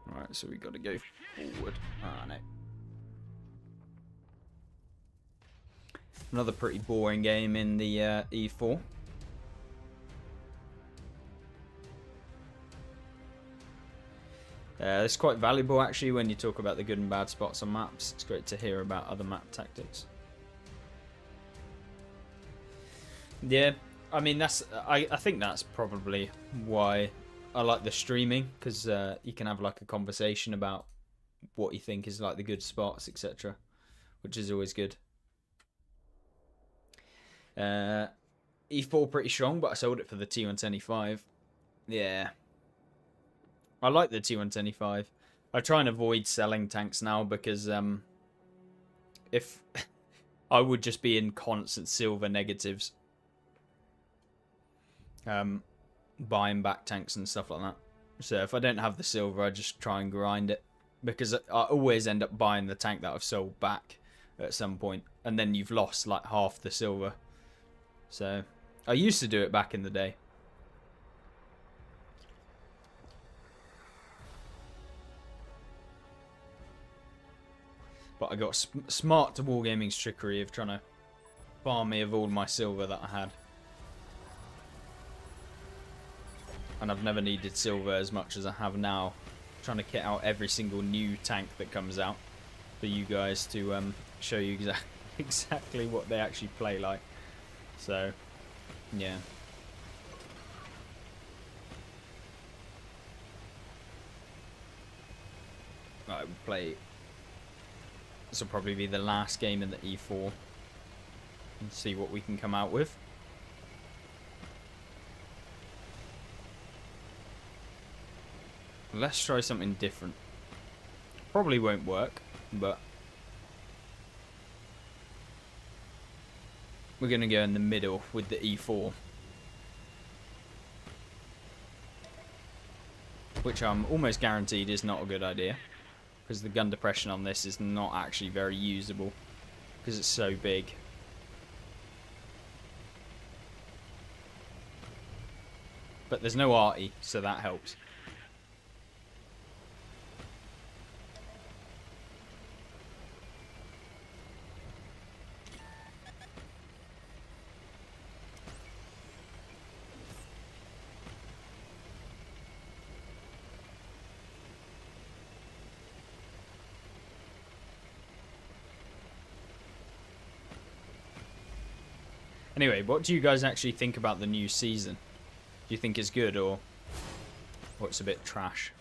Right, so we got to go forward. Ah, no. Another pretty boring game in the E4. It's quite valuable actually when you talk about the good and bad spots on maps. It's great to hear about other map tactics. Yeah, I mean I think that's probably why I like the streaming, because you can have like a conversation about what you think is like the good spots, etc., which is always good. E4 pretty strong, but I sold it for the T110E5. Yeah, I like the T110E5. I try and avoid selling tanks now because if I would just be in constant silver negatives. Buying back tanks and stuff like that. So if I don't have the silver, I just try and grind it, because I always end up buying the tank that I've sold back at some point, and then you've lost like half the silver. So I used to do it back in the day. But I got smart to Wargaming's trickery of trying to farm me of all my silver that I had. And I've never needed silver as much as I have now. Trying to kit out every single new tank that comes out for you guys to show you exactly what they actually play like. So, yeah. Right, we'll play. This will probably be the last game in the E4. And see what we can come out with. Let's try something different. Probably won't work, but we're going to go in the middle with the E4. Which I'm almost guaranteed is not a good idea. because the gun depression on this is not actually very usable because it's so big. But there's no arty, so that helps. Anyway, what do you guys actually think about the new season? Do you think it's good or it's a bit trash?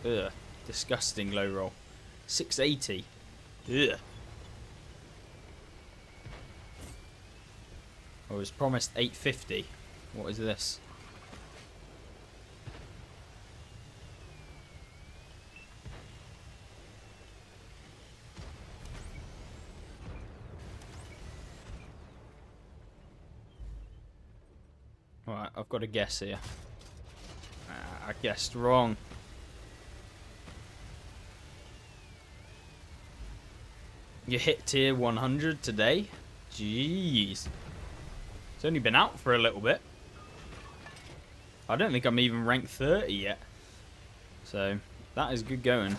Ugh, disgusting low roll. 680. Ugh. I was promised 850. What is this? Right, I've got a guess here. I guessed wrong. You hit tier 100 today? Jeez. It's only been out for a little bit. I don't think I'm even ranked 30 yet. So, that is good going.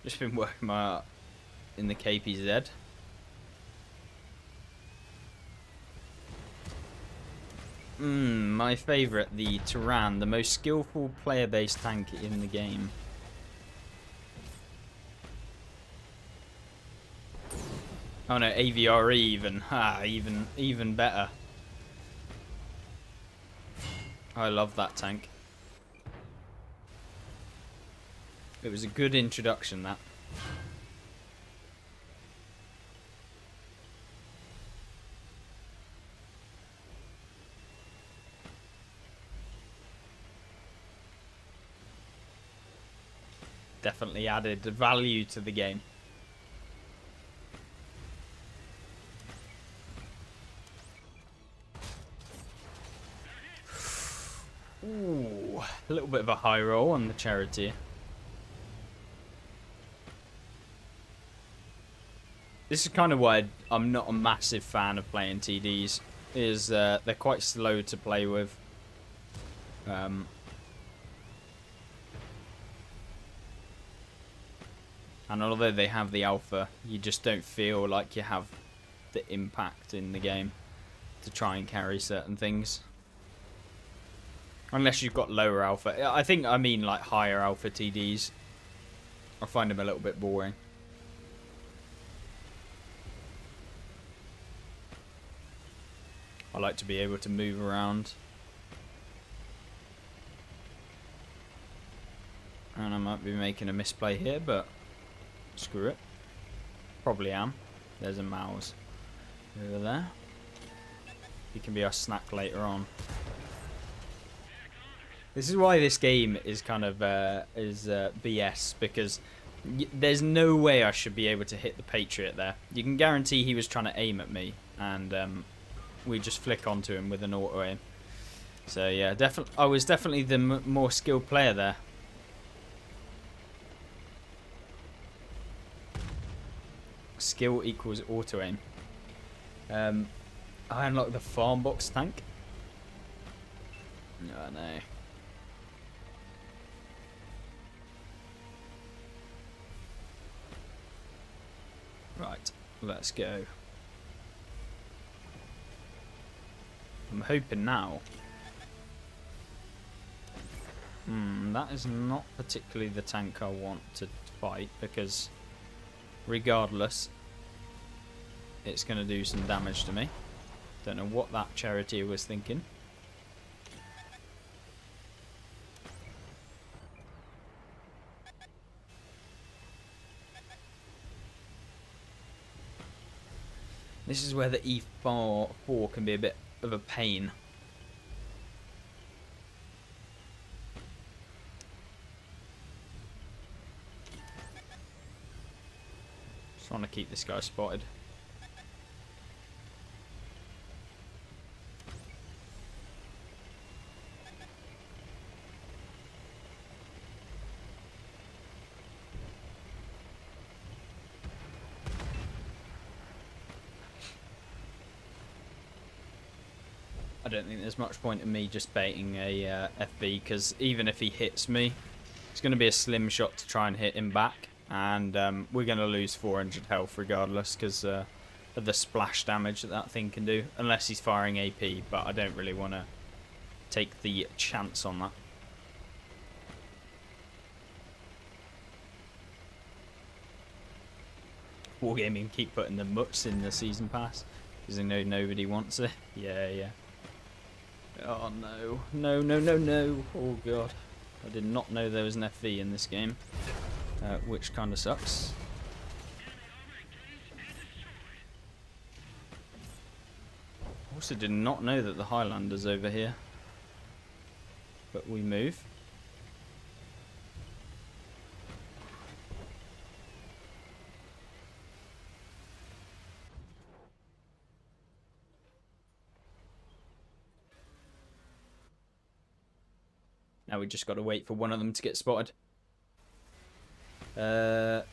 Just been working my art in the KPZ. My favourite, the Tyran, the most skillful player-based tank in the game. Oh no, AVRE even. Even better. I love that tank. It was a good introduction, that. Definitely added value to the game. Ooh, a little bit of a high roll on the charity. This is kind of why I'm not a massive fan of playing TDs. Is they're quite slow to play with. And although they have the alpha, you just don't feel like you have the impact in the game to try and carry certain things. Unless you've got lower alpha. I mean like higher alpha TDs. I find them a little bit boring. I like to be able to move around. And I might be making a misplay here, but screw it. Probably am. There's a mouse over there. He can be our snack later on. This is why this game is kind of BS, because there's no way I should be able to hit the Patriot there. You can guarantee he was trying to aim at me, and we just flick onto him with an auto aim. So yeah, I was definitely the more skilled player there. Skill equals auto aim. I unlocked the farm box tank. Oh no. Right, let's go. I'm hoping now. That is not particularly the tank I want to fight, because regardless, it's going to do some damage to me. Don't know what that charioteer was thinking. This is where the E4 can be a bit of a pain. Just want to keep this guy spotted. I don't think there's much point in me just baiting a FB, because even if he hits me, it's going to be a slim shot to try and hit him back, and we're going to lose 400 health regardless because of the splash damage that that thing can do, unless he's firing AP, but I don't really want to take the chance on that. Wargaming keep putting the mutts in the season pass because they know nobody wants it. Yeah. Oh no. No. Oh god. I did not know there was an FV in this game, which kind of sucks. Also did not know that the Highlander's over here. But we move. Now we just got to wait for one of them to get spotted. I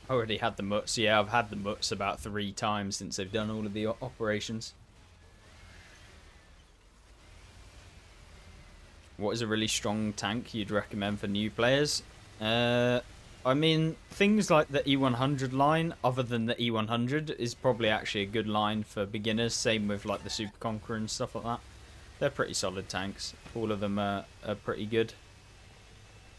already had the mutts. Yeah, I've had the mutts about 3 times since they've done all of the operations. What is a really strong tank you'd recommend for new players? I mean, things like the E100 line, other than the E100, is probably actually a good line for beginners. Same with like the Super Conqueror and stuff like that. They're pretty solid tanks. All of them are pretty good.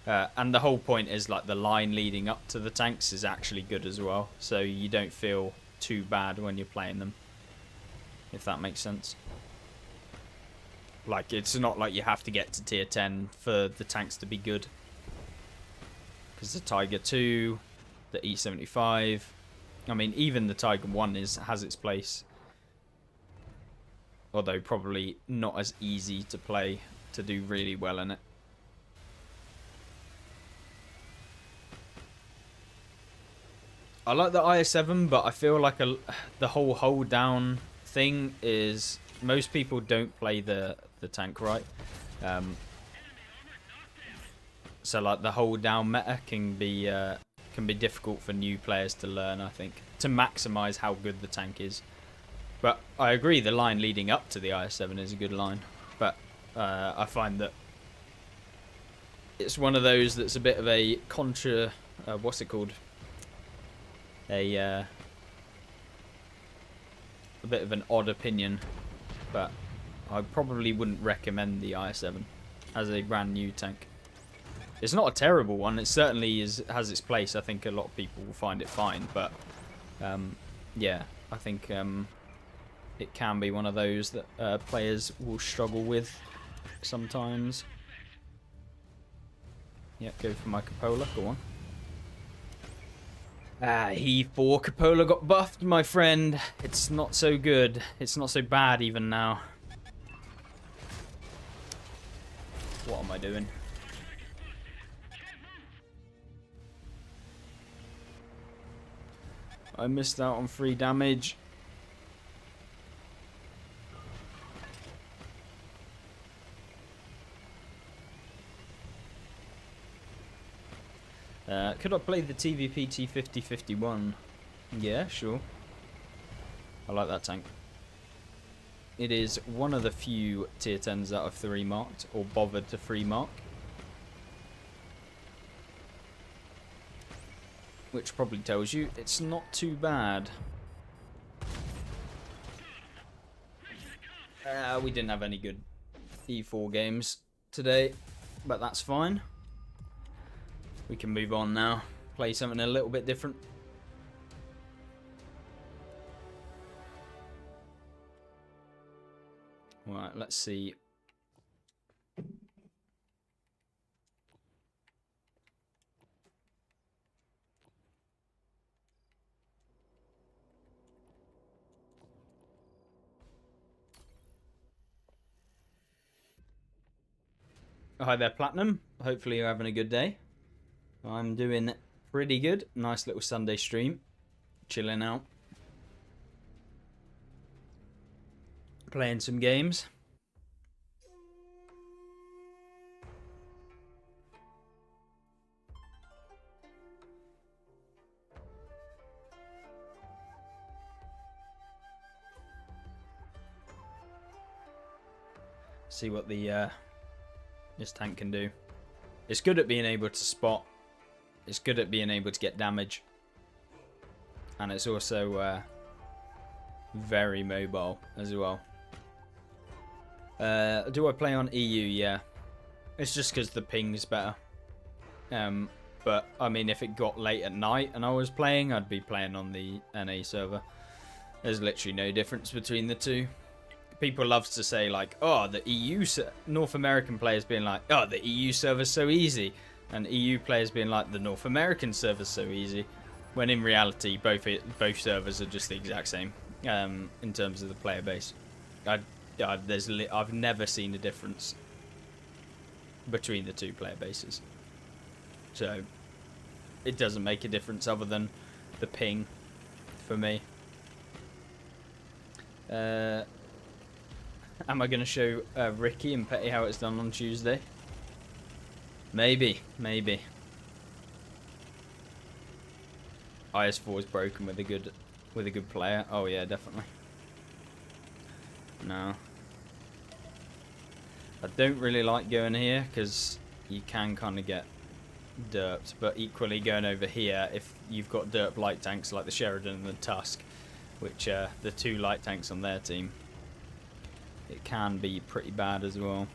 And the whole point is like the line leading up to the tanks is actually good as well. So you don't feel too bad when you're playing them. If that makes sense. Like, it's not like you have to get to tier 10 for the tanks to be good. Because the Tiger 2, the E75, I mean, even the Tiger 1 has its place. Although probably not as easy to play to do really well in it. I like the IS-7, but I feel like the whole hold down thing is most people don't play the tank right. So like the hold down meta can be difficult for new players to learn, I think, to maximize how good the tank is. But I agree, the line leading up to the IS-7 is a good line. But I find that it's one of those that's a bit of a what's it called? A bit of an odd opinion. But I probably wouldn't recommend the IS-7 as a brand new tank. It's not a terrible one. It certainly has its place. I think a lot of people will find it fine. But yeah, I think it can be one of those that players will struggle with sometimes. Yep, go for my Cupola. Go on. E4 Cupola got buffed, my friend. It's not so good. It's not so bad even now. What am I doing? I missed out on free damage. Could I play the TVP T5051? Yeah, sure. I like that tank. It is one of the few tier 10s that I've 3 marked, or bothered to 3 mark. Which probably tells you it's not too bad. We didn't have any good E4 games today, but that's fine. We can move on now. Play something a little bit different. Right, let's see. Hi there, Platinum. Hopefully you're having a good day. I'm doing pretty good. Nice little Sunday stream. Chilling out. Playing some games. See what the this tank can do. It's good at being able to spot. It's good at being able to get damage. And it's also very mobile as well. Do I play on EU? Yeah. It's just because the ping's better. But, I mean, if it got late at night and I was playing, I'd be playing on the NA server. There's literally no difference between the two. People love to say, like, oh, the EU... North American players being like, oh, the EU server's so easy. And EU players being like, the North American server's so easy. When in reality, both servers are just the exact same in terms of the player base. I've never seen a difference between the two player bases. So, it doesn't make a difference other than the ping for me. Am I going to show Ricky and Petty how it's done on Tuesday? Maybe, maybe. IS4 is broken with a good player. Oh yeah, definitely. No. I don't really like going here because you can kind of get derped, but equally going over here, if you've got derp light tanks like the Sheridan and the Tusk, which are the two light tanks on their team, it can be pretty bad as well.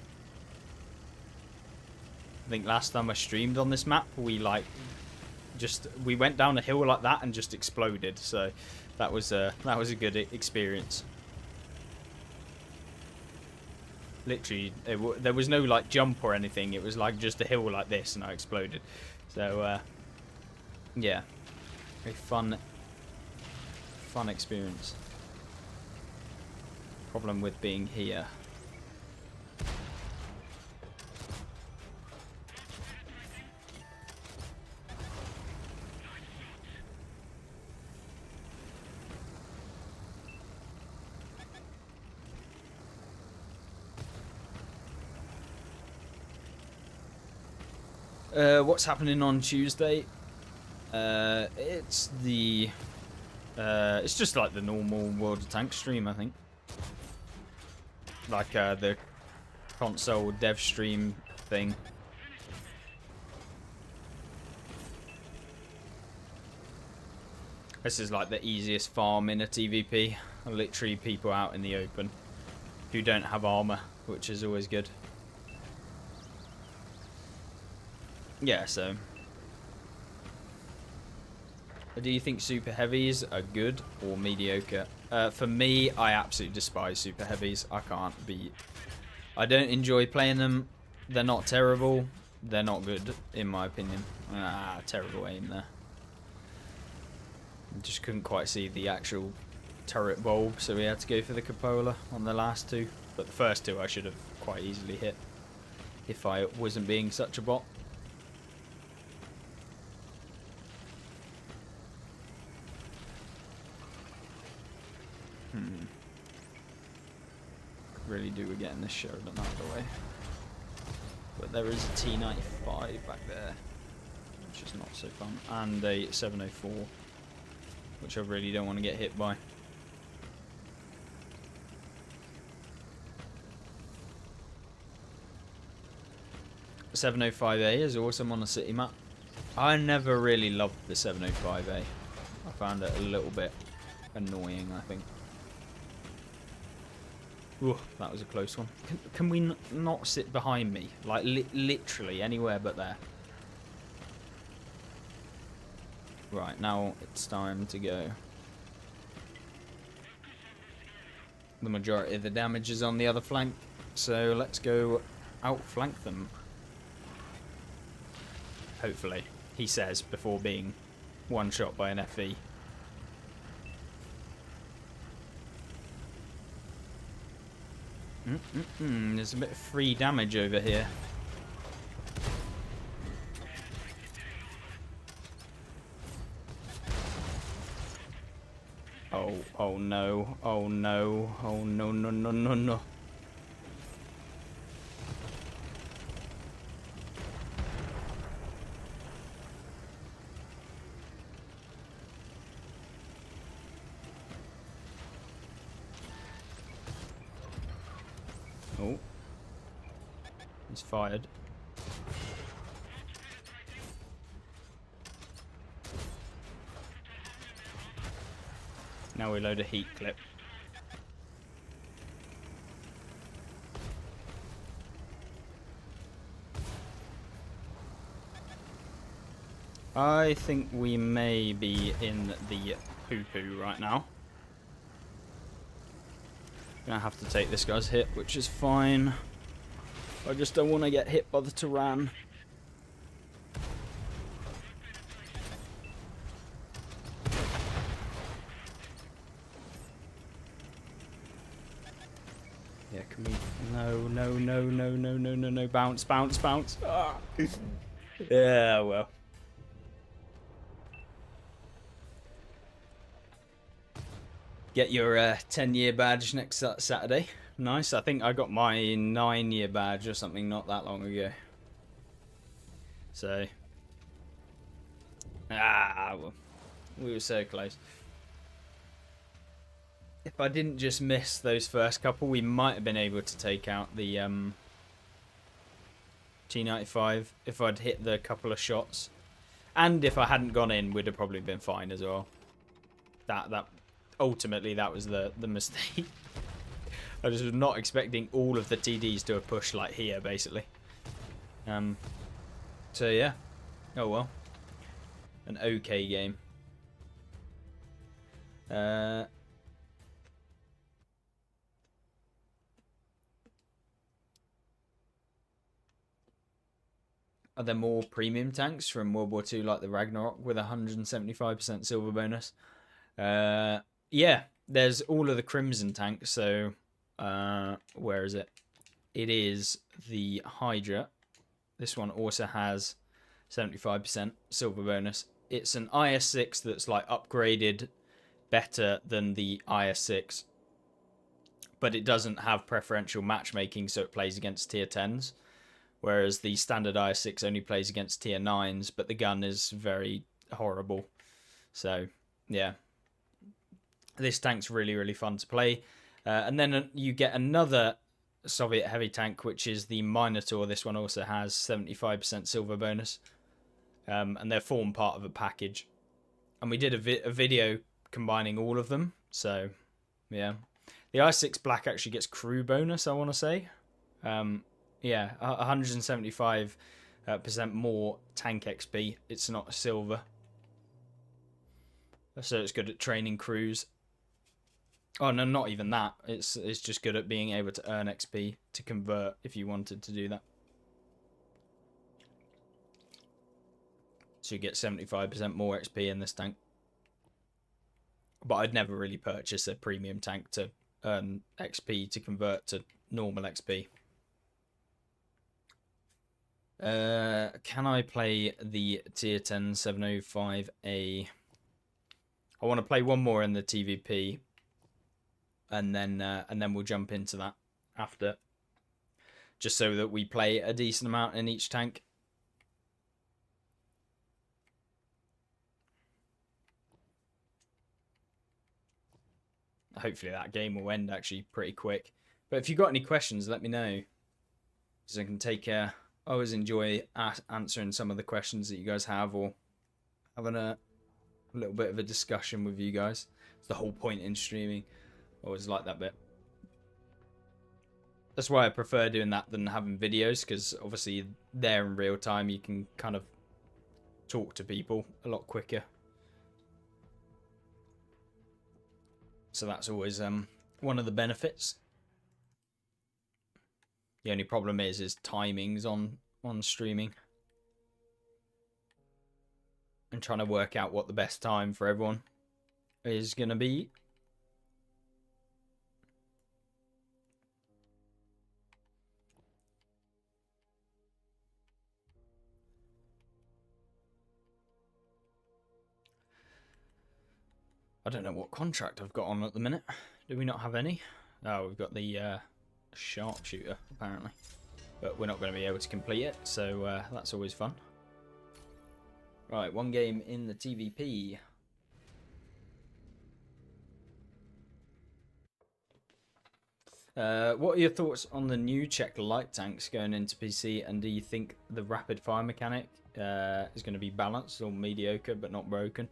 I think last time I streamed on this map, we went down a hill like that and just exploded. So that was a good experience. Literally, there was no like jump or anything. It was like just a hill like this, and I exploded. So yeah, very fun experience. Problem with being here. What's happening on Tuesday? It's just like the normal World of Tanks stream, I think. Like the console dev stream thing. This is like the easiest farm in a TVP. Literally people out in the open who don't have armor, which is always good. Yeah, so. Do you think super heavies are good or mediocre? For me, I absolutely despise super heavies. I don't enjoy playing them. They're not terrible. They're not good, in my opinion. Terrible aim there. Just couldn't quite see the actual turret bulb, so we had to go for the cupola on the last two. But the first two I should have quite easily hit if I wasn't being such a bot. Really do we're getting this Sheridan out of the way. But there is a T95 back there, which is not so fun. And a 704, which I really don't want to get hit by. The 705A is awesome on a city map. I never really loved the 705A. I found it a little bit annoying, I think. Ooh, that was a close one. Can we not sit behind me? Like, literally anywhere but there. Right, now it's time to go. The majority of the damage is on the other flank, so let's go outflank them. Hopefully, he says, before being one shot by an FE. There's a bit of free damage over here. Oh no. Oh no. Oh no, no, no, no, no. Oh. He's fired. Now we load a heat clip. I think we may be in the poo-poo right now. Gonna have to take this guy's hit, which is fine. I just don't want to get hit by the Tyran. Yeah, can we... No, no, no, no, no, no, no, no. Bounce, bounce, bounce. Ah. Yeah, well. Get your 10-year badge next Saturday. Nice. I think I got my 9-year badge or something not that long ago. So... well. We were so close. If I didn't just miss those first couple, we might have been able to take out the T95 if I'd hit the couple of shots. And if I hadn't gone in, we'd have probably been fine as well. That ultimately, that was the mistake. I just was not expecting all of the TDs to have pushed like here, basically. So yeah. Oh well. An okay game. Are there more premium tanks from World War II, like the Ragnarok, with 175% silver bonus? Yeah, there's all of the Crimson tanks. So, where is it? It is the Hydra. This one also has 75% silver bonus. It's an IS-6 that's like upgraded better than the IS-6, but it doesn't have preferential matchmaking, so it plays against tier 10s. Whereas the standard IS-6 only plays against tier 9s, but the gun is very horrible. So, yeah. This tank's really, really fun to play. And then you get another Soviet heavy tank, which is the Minotaur. This one also has 75% silver bonus. And they form part of a package. And we did a video combining all of them. So, yeah. The IS-6 Black actually gets crew bonus, I want to say. Yeah, 175% more tank XP. It's not silver. So it's good at training crews. Oh, no, not even that. It's just good at being able to earn XP to convert if you wanted to do that. So you get 75% more XP in this tank. But I'd never really purchase a premium tank to earn XP to convert to normal XP. Can I play the tier 10 705A? I want to play one more in the TVP, and then we'll jump into that after, just so that we play a decent amount in each tank. Hopefully that game will end actually pretty quick. But if you've got any questions, let me know, because I can take I always enjoy answering some of the questions that you guys have, or having a little bit of a discussion with you guys. It's the whole point in streaming. I always like that bit. That's why I prefer doing that than having videos, because obviously there in real time you can kind of talk to people a lot quicker. So that's always one of the benefits. The only problem is timings on streaming. And trying to work out what the best time for everyone is going to be. I don't know what contract I've got on at the minute. Do we not have any? Oh, we've got the sharpshooter, apparently. But we're not going to be able to complete it, so that's always fun. Right, 1 game in the TVP. What are your thoughts on the new Czech light tanks going into PC, and do you think the rapid fire mechanic is going to be balanced or mediocre but not broken?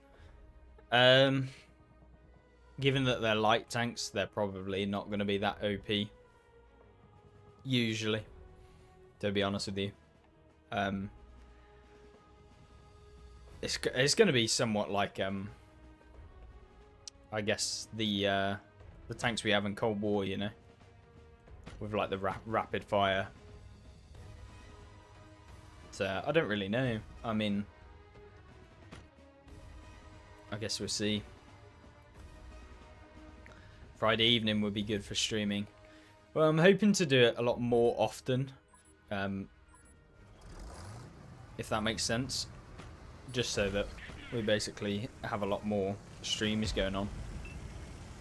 Given that they're light tanks, they're probably not going to be that OP. Usually, to be honest with you. It's going to be somewhat like I guess the tanks we have in Cold War, you know, with like the rapid fire. So I don't really know. I mean, I guess we'll see. Friday evening would be good for streaming. Well, I'm hoping to do it a lot more often, if that makes sense. Just so that we basically have a lot more streams going on.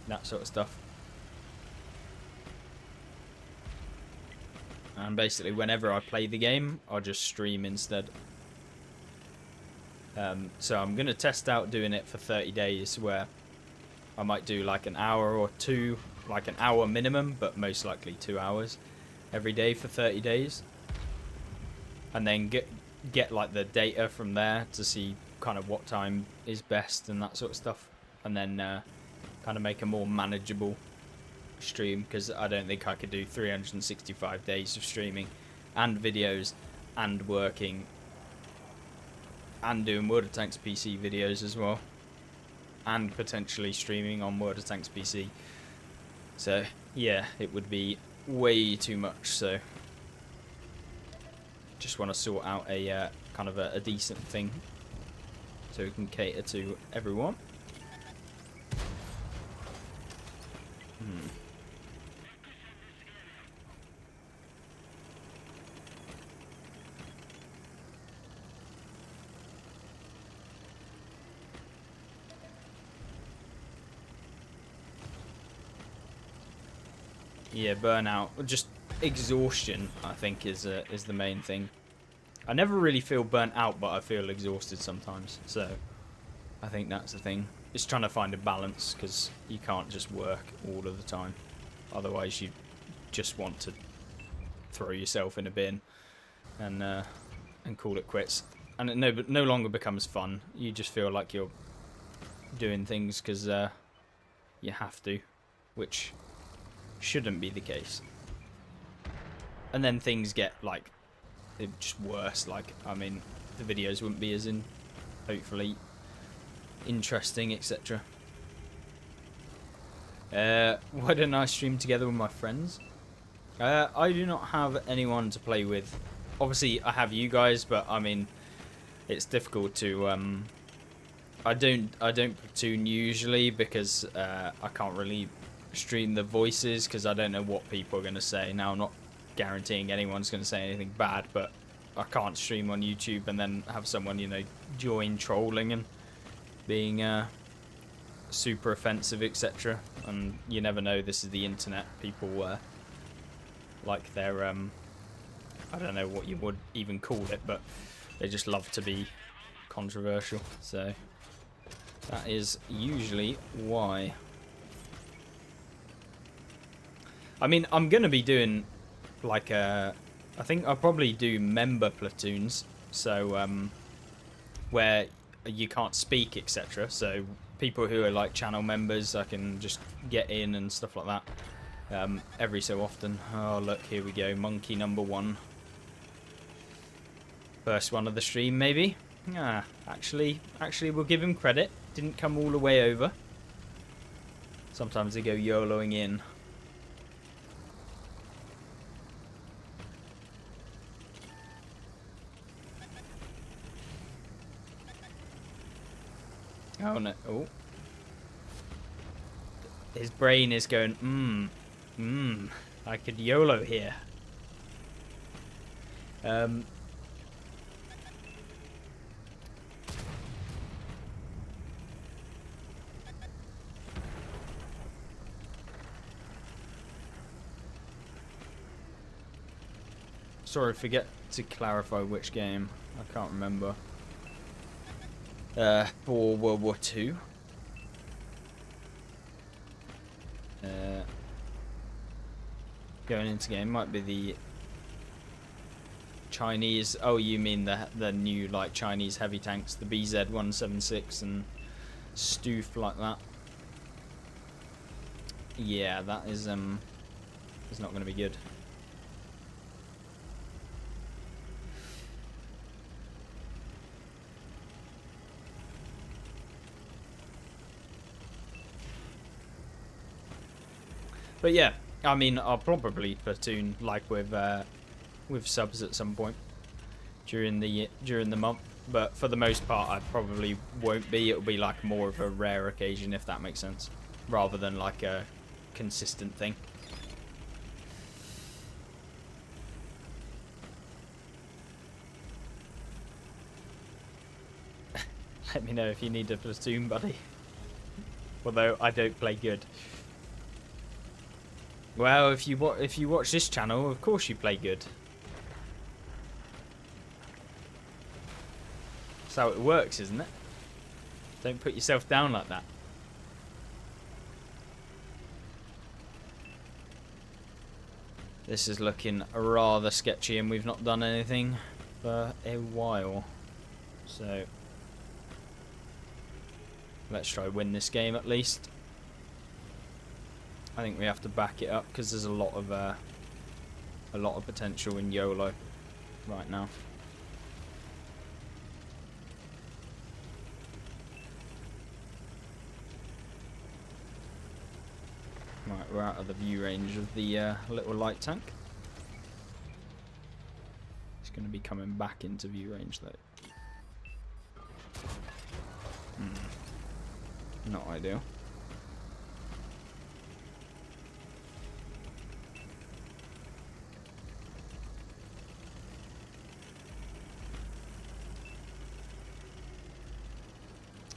That sort of stuff. And basically whenever I play the game, I'll just stream instead. So I'm going to test out doing it for 30 days where I might do like an hour or two, like an hour minimum, but most likely 2 hours every day for 30 days. And then get like the data from there to see kind of what time is best and that sort of stuff. And then kind of make a more manageable stream, because I don't think I could do 365 days of streaming and videos and working and doing World of Tanks PC videos as well, and potentially streaming on World of Tanks PC. So yeah, it would be way too much. So just want to sort out a kind of a decent thing so we can cater to everyone. Yeah, burnout, just exhaustion, I think is the main thing. I never really feel burnt out, but I feel exhausted sometimes. So I think that's the thing. It's trying to find a balance, because you can't just work all of the time. Otherwise, you just want to throw yourself in a bin and call it quits. And it no longer becomes fun. You just feel like you're doing things because you have to, which shouldn't be the case. And then things get like just worse. Like, I mean, the videos wouldn't be as hopefully interesting, etc. Why don't I stream together with my friends? I do not have anyone to play with. Obviously I have you guys, but I mean, it's difficult to I don't platoon usually, because I can't really stream the voices, because I don't know what people are going to say. Now, I'm not guaranteeing anyone's going to say anything bad, but I can't stream on YouTube and then have someone, you know, join trolling and being super offensive, etc. And you never know, this is the internet. People like their I don't know what you would even call it, but they just love to be controversial. So that is usually why. I mean, I'm going to be doing, like, I think I'll probably do member platoons, so, where you can't speak, etc. So, people who are, like, channel members, I can just get in and stuff like that, every so often. Oh, look, here we go, monkey number 1. First one of the stream, maybe? Ah, actually, we'll give him credit. Didn't come all the way over. Sometimes they go YOLOing in. Oh no, oh. His brain is going, I could YOLO here. Sorry, forget to clarify which game. I can't remember. For World War II. Going into game might be the Chinese. Oh, you mean the new like Chinese heavy tanks, the BZ-176 and stuff like that. Yeah, that is not going to be good. But yeah, I mean, I'll probably platoon like with subs at some point during the month. But for the most part, I probably won't be. It'll be like more of a rare occasion, if that makes sense, rather than like a consistent thing. Let me know if you need a platoon, buddy. Although I don't play good. Well, if you watch this channel, of course you play good. That's how it works, isn't it? Don't put yourself down like that. This is looking rather sketchy, and we've not done anything for a while. So let's try win this game at least. I think we have to back it up because there's a lot of potential in YOLO right now. Right, we're out of the view range of the little light tank. It's going to be coming back into view range though. Not ideal.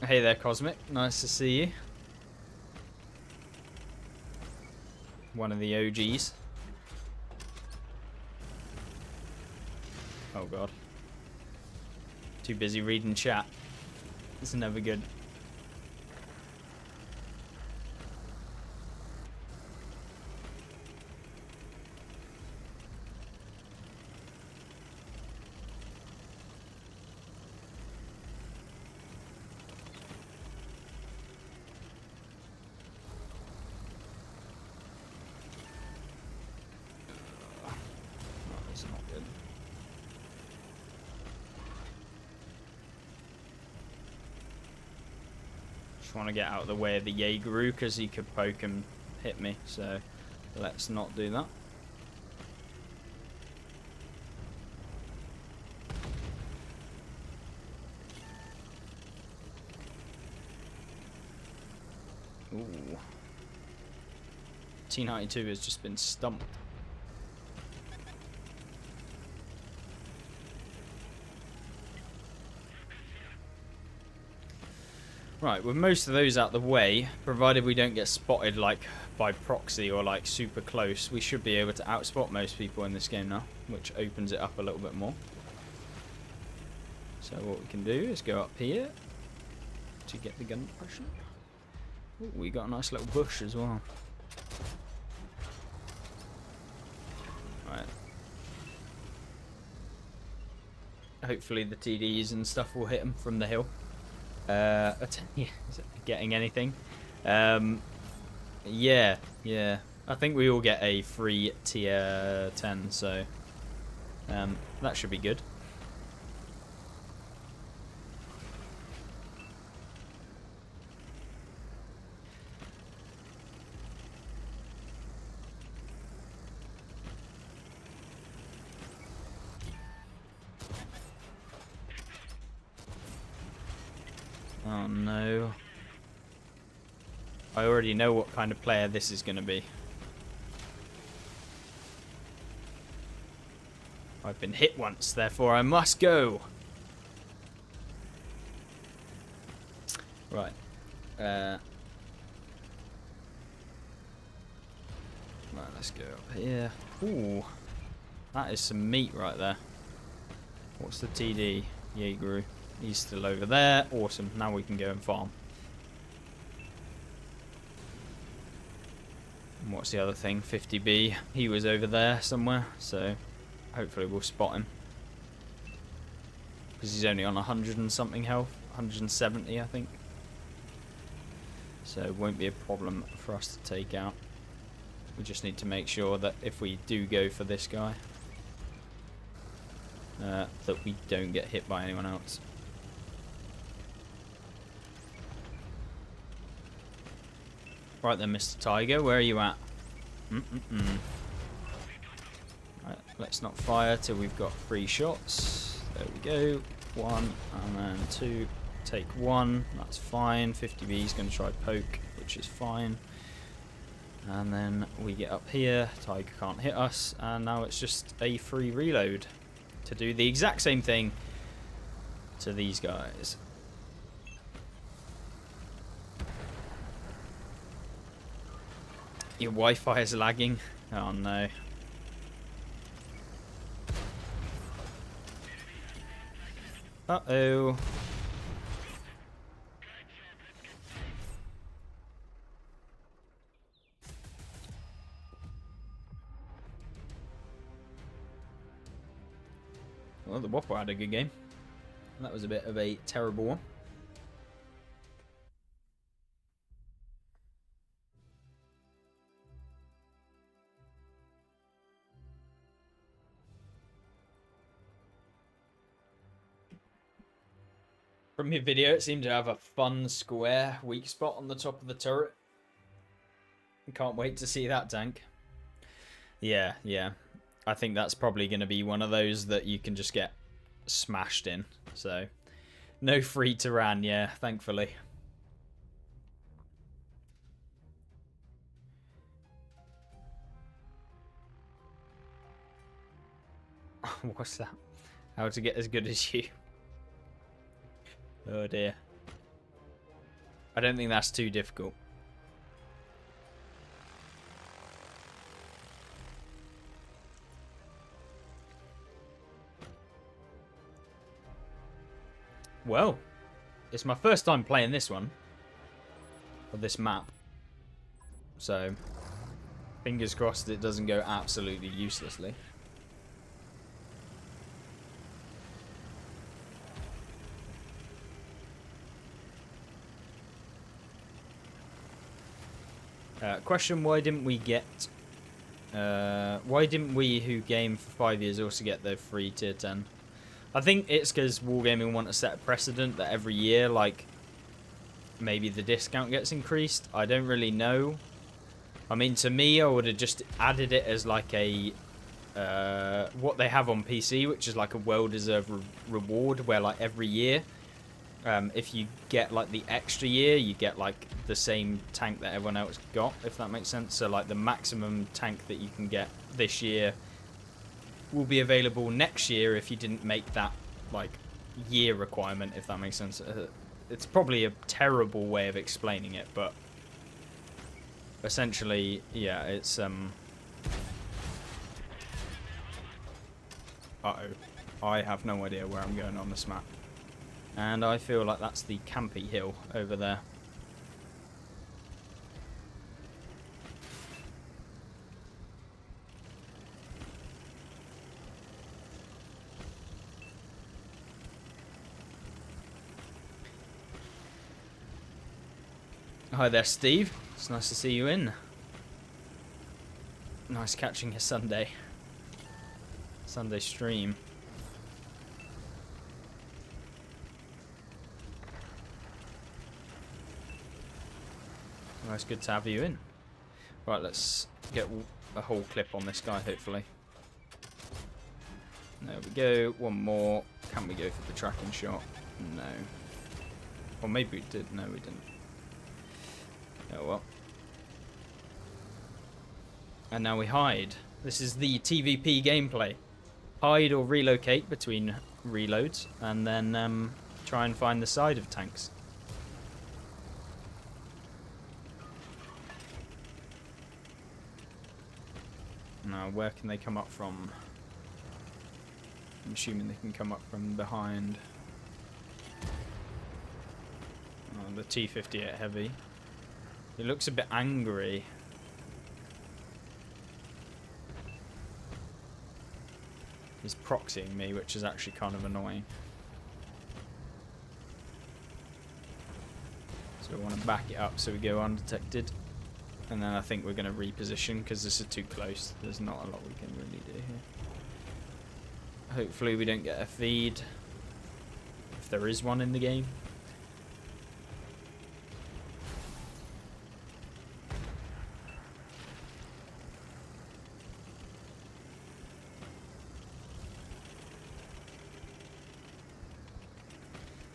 Hey there, Cosmic. Nice to see you. One of the OGs. Oh god. Too busy reading chat. It's never good. Want to get out of the way of the Jaegeru because he could poke and hit me, so let's not do that. Ooh. T-92 has just been stumped. Right, with most of those out the way, provided we don't get spotted like by proxy or like super close, we should be able to outspot most people in this game now, which opens it up a little bit more. So what we can do is go up here to get the gun depression. Ooh, we got a nice little bush as well. Right. Hopefully the TDs and stuff will hit them from the hill. Getting anything? Yeah. I think we all get a free tier 10, so that should be good. Oh no. I already know what kind of player this is going to be. I've been hit once, therefore I must go. Right. Right, let's go up here. Ooh. That is some meat right there. What's the TD? Jaeger. He's still over there. Awesome. Now we can go and farm. And what's the other thing? 50B. He was over there somewhere. So hopefully we'll spot him. Because he's only on 100 and something health. 170, I think. So it won't be a problem for us to take out. We just need to make sure that if we do go for this guy, that we don't get hit by anyone else. Right then, Mr. Tiger, where are you at? Right, let's not fire till we've got 3 shots. There we go. 1 and then 2. Take 1. That's fine. 50B is going to try poke, which is fine. And then we get up here. Tiger can't hit us. And now it's just a free reload to do the exact same thing to these guys. Your Wi-Fi is lagging. Oh no. Uh-oh. Well, the Whopper had a good game. That was a bit of a terrible one. From your video, it seemed to have a fun square weak spot on the top of the turret. Can't wait to see that tank. Yeah. I think that's probably going to be one of those that you can just get smashed in. So, no free Tyran, yeah, thankfully. What's that? How to get as good as you. Oh dear. I don't think that's too difficult. Well, it's my first time playing this one. Or this map. So, fingers crossed it doesn't go absolutely uselessly. Question, why didn't we get... why didn't we, who game for 5 years, also get the free tier 10? I think it's because Wargaming want to set a precedent that every year, like, maybe the discount gets increased. I don't really know. I mean, to me, I would have just added it as like a... what they have on PC, which is like a well-deserved reward, where like every year... if you get like the extra year, you get like the same tank that everyone else got, if that makes sense. So like the maximum tank that you can get this year will be available next year if you didn't make that like year requirement, if that makes sense. It's probably a terrible way of explaining it, but essentially, yeah, it's uh-oh. I have no idea where I'm going on this map. And I feel like that's the campy hill over there. Hi there, Steve. It's nice to see you in. Nice catching your Sunday stream. Well, it's good to have you in. Right, let's get a whole clip on this guy, hopefully. There we go. One more. Can we go for the tracking shot? No. Or maybe we did. No, we didn't. Oh well. And now we hide. This is the TVP gameplay. Hide or relocate between reloads, and then try and find the side of tanks. Now, where can they come up from? I'm assuming they can come up from behind. Oh, the T-58 heavy. He looks a bit angry. He's proxying me, which is actually kind of annoying. So we want to back it up so we go undetected. And then I think we're going to reposition because this is too close. There's not a lot we can really do here. Hopefully we don't get a feed. If there is one in the game.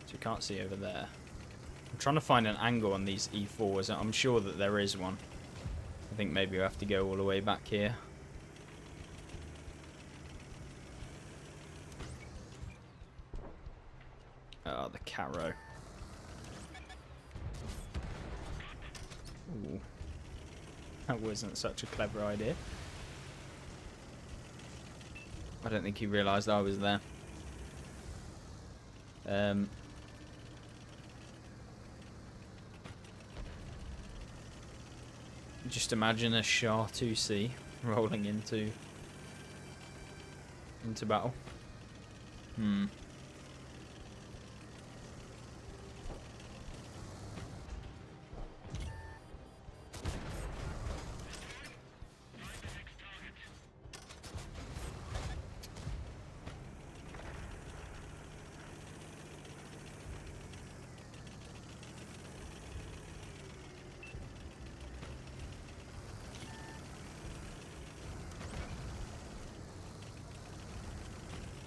So you can't see over there. I'm trying to find an angle on these E4s. I'm sure that there is one. I think maybe we have to go all the way back here. Oh, the Caro. Ooh. That wasn't such a clever idea. I don't think he realised I was there. Just imagine a Shah 2C rolling into battle.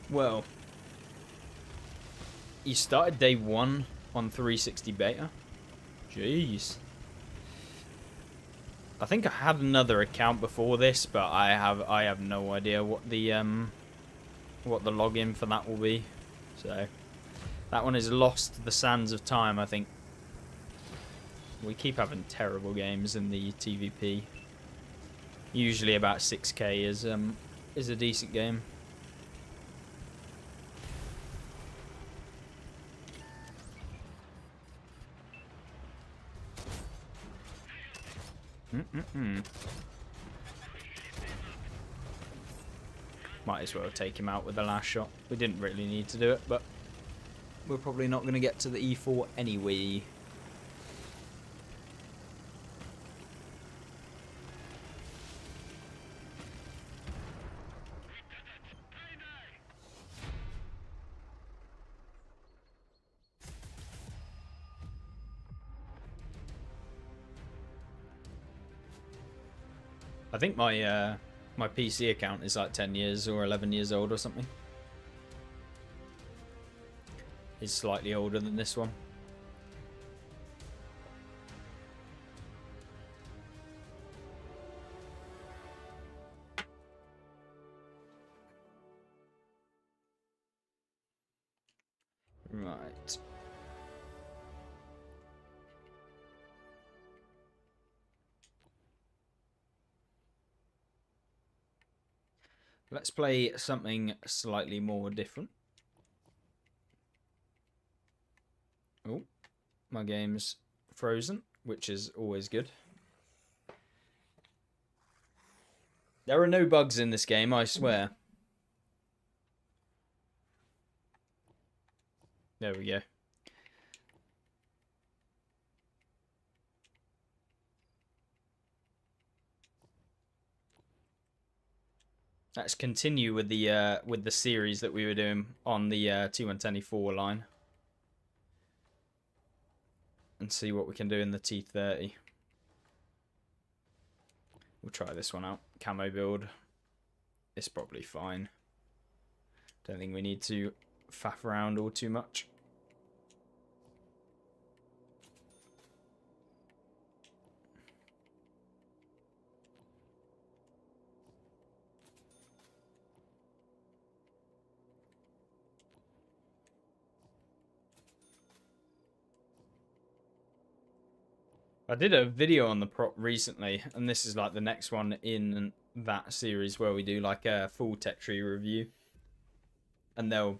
Well, you started day 1 on 360 beta? Jeez. I think I had another account before this, but I have no idea what the login for that will be. So that one is lost to the sands of time, I think. We keep having terrible games in the TVP. Usually about 6k is a decent game. Might as well take him out with the last shot. We didn't really need to do it, but we're probably not going to get to the E4 anyway. I think my my PC account is like 10 years or 11 years old or something. It's slightly older than this one. Right. Let's play something slightly more different. Oh, my game's frozen, which is always good. There are no bugs in this game, I swear. There we go. Let's continue with the series that we were doing on the T110E4 line, and see what we can do in the T30. We'll try this one out. Camo build. It's probably fine. Don't think we need to faff around all too much. I did a video on the prop recently, and this is like the next one in that series where we do like a full tech tree review. and I'll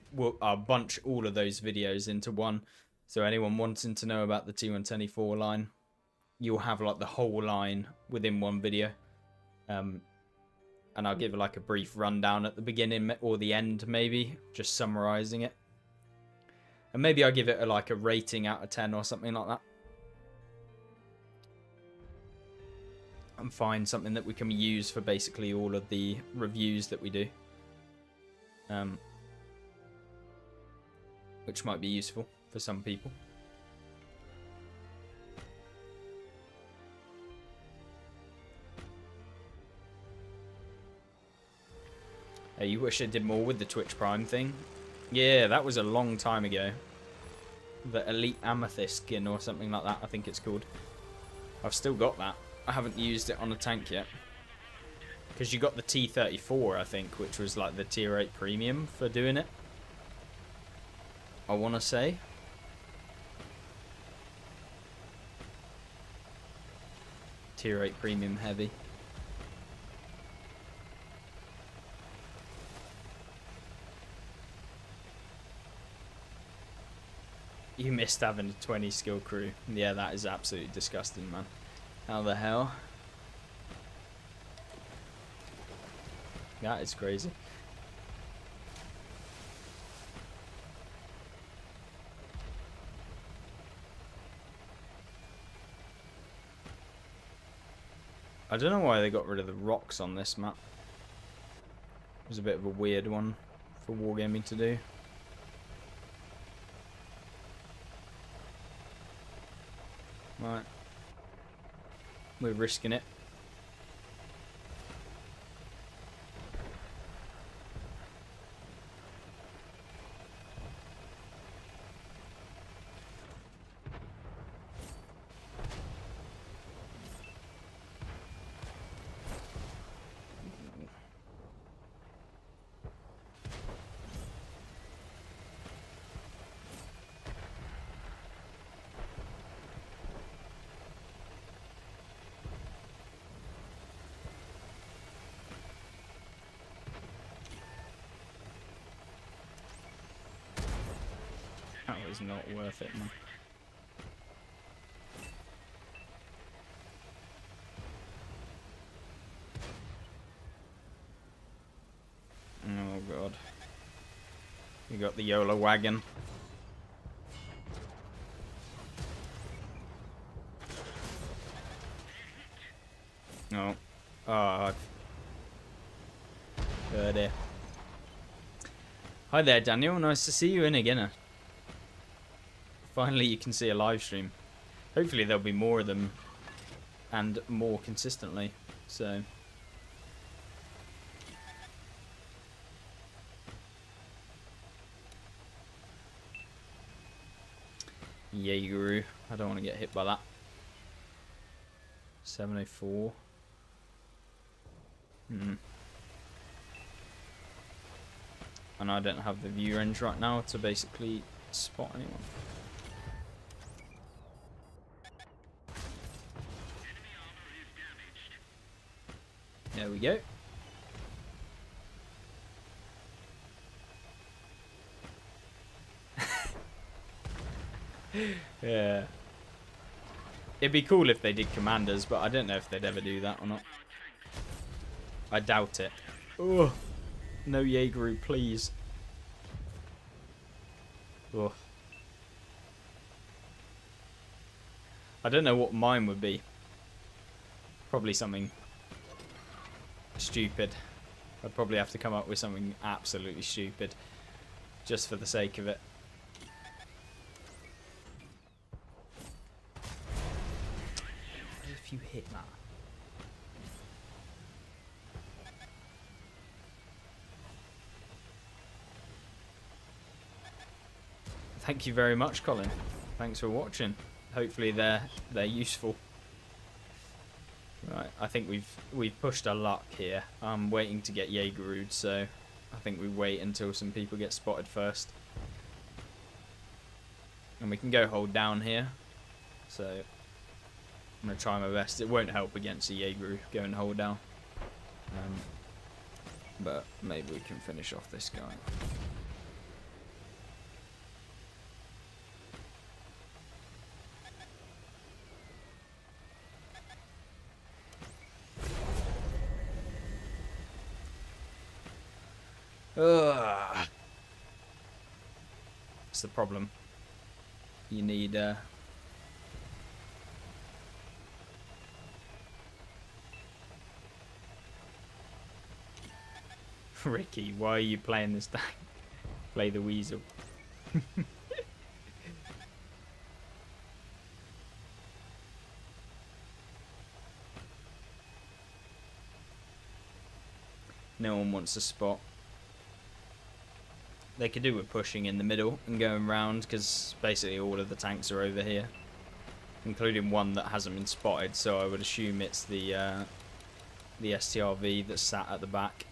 bunch all of those videos into one. So anyone wanting to know about the T124 line, you'll have like the whole line within one video. And I'll give like a brief rundown at the beginning or the end, maybe just summarizing it. And maybe I'll give it like a rating out of 10 or something like that. And find something that we can use for basically all of the reviews that we do. Which might be useful for some people. Hey, you wish I did more with the Twitch Prime thing? Yeah, that was a long time ago. The Elite Amethyst skin or something like that, I think it's called. I've still got that. I haven't used it on a tank yet. Because you got the T34, I think, which was like the tier 8 premium for doing it. I want to say. Tier 8 premium heavy. You missed having a 20 skill crew. Yeah, that is absolutely disgusting, man. How the hell? That is crazy. I don't know why they got rid of the rocks on this map. It was a bit of a weird one for wargaming to do. Right. We're risking it. That was not worth it, man. Oh god. You got the YOLO wagon. Oh. Oh. Good there. Hi there, Daniel. Nice to see you in again. Finally, you can see a live stream. Hopefully, there'll be more of them and more consistently. So. Yay, Guru. I don't want to get hit by that. 704. And I don't have the view range right now to basically spot anyone. There we go. Yeah. It'd be cool if they did commanders, but I don't know if they'd ever do that or not. I doubt it. Oh, no Jaegeru, please. Oh. I don't know what mine would be. Probably something stupid. I'd probably have to come up with something absolutely stupid just for the sake of it. What if you hit that? Thank you very much, Colin. Thanks for watching. Hopefully they're useful. Right, I think we've pushed our luck here. I'm waiting to get Jaegeru'd, so I think we wait until some people get spotted first. And we can go hold down here. So I'm gonna try my best. It won't help against a Jaegeru, go and hold down. But maybe we can finish off this guy. Ugh. That's the problem. You need Ricky, why are you playing this tank? Play the weasel. No one wants a spot. They could do with pushing in the middle and going round, because basically all of the tanks are over here, including one that hasn't been spotted. So I would assume it's the STRV that's sat at the back.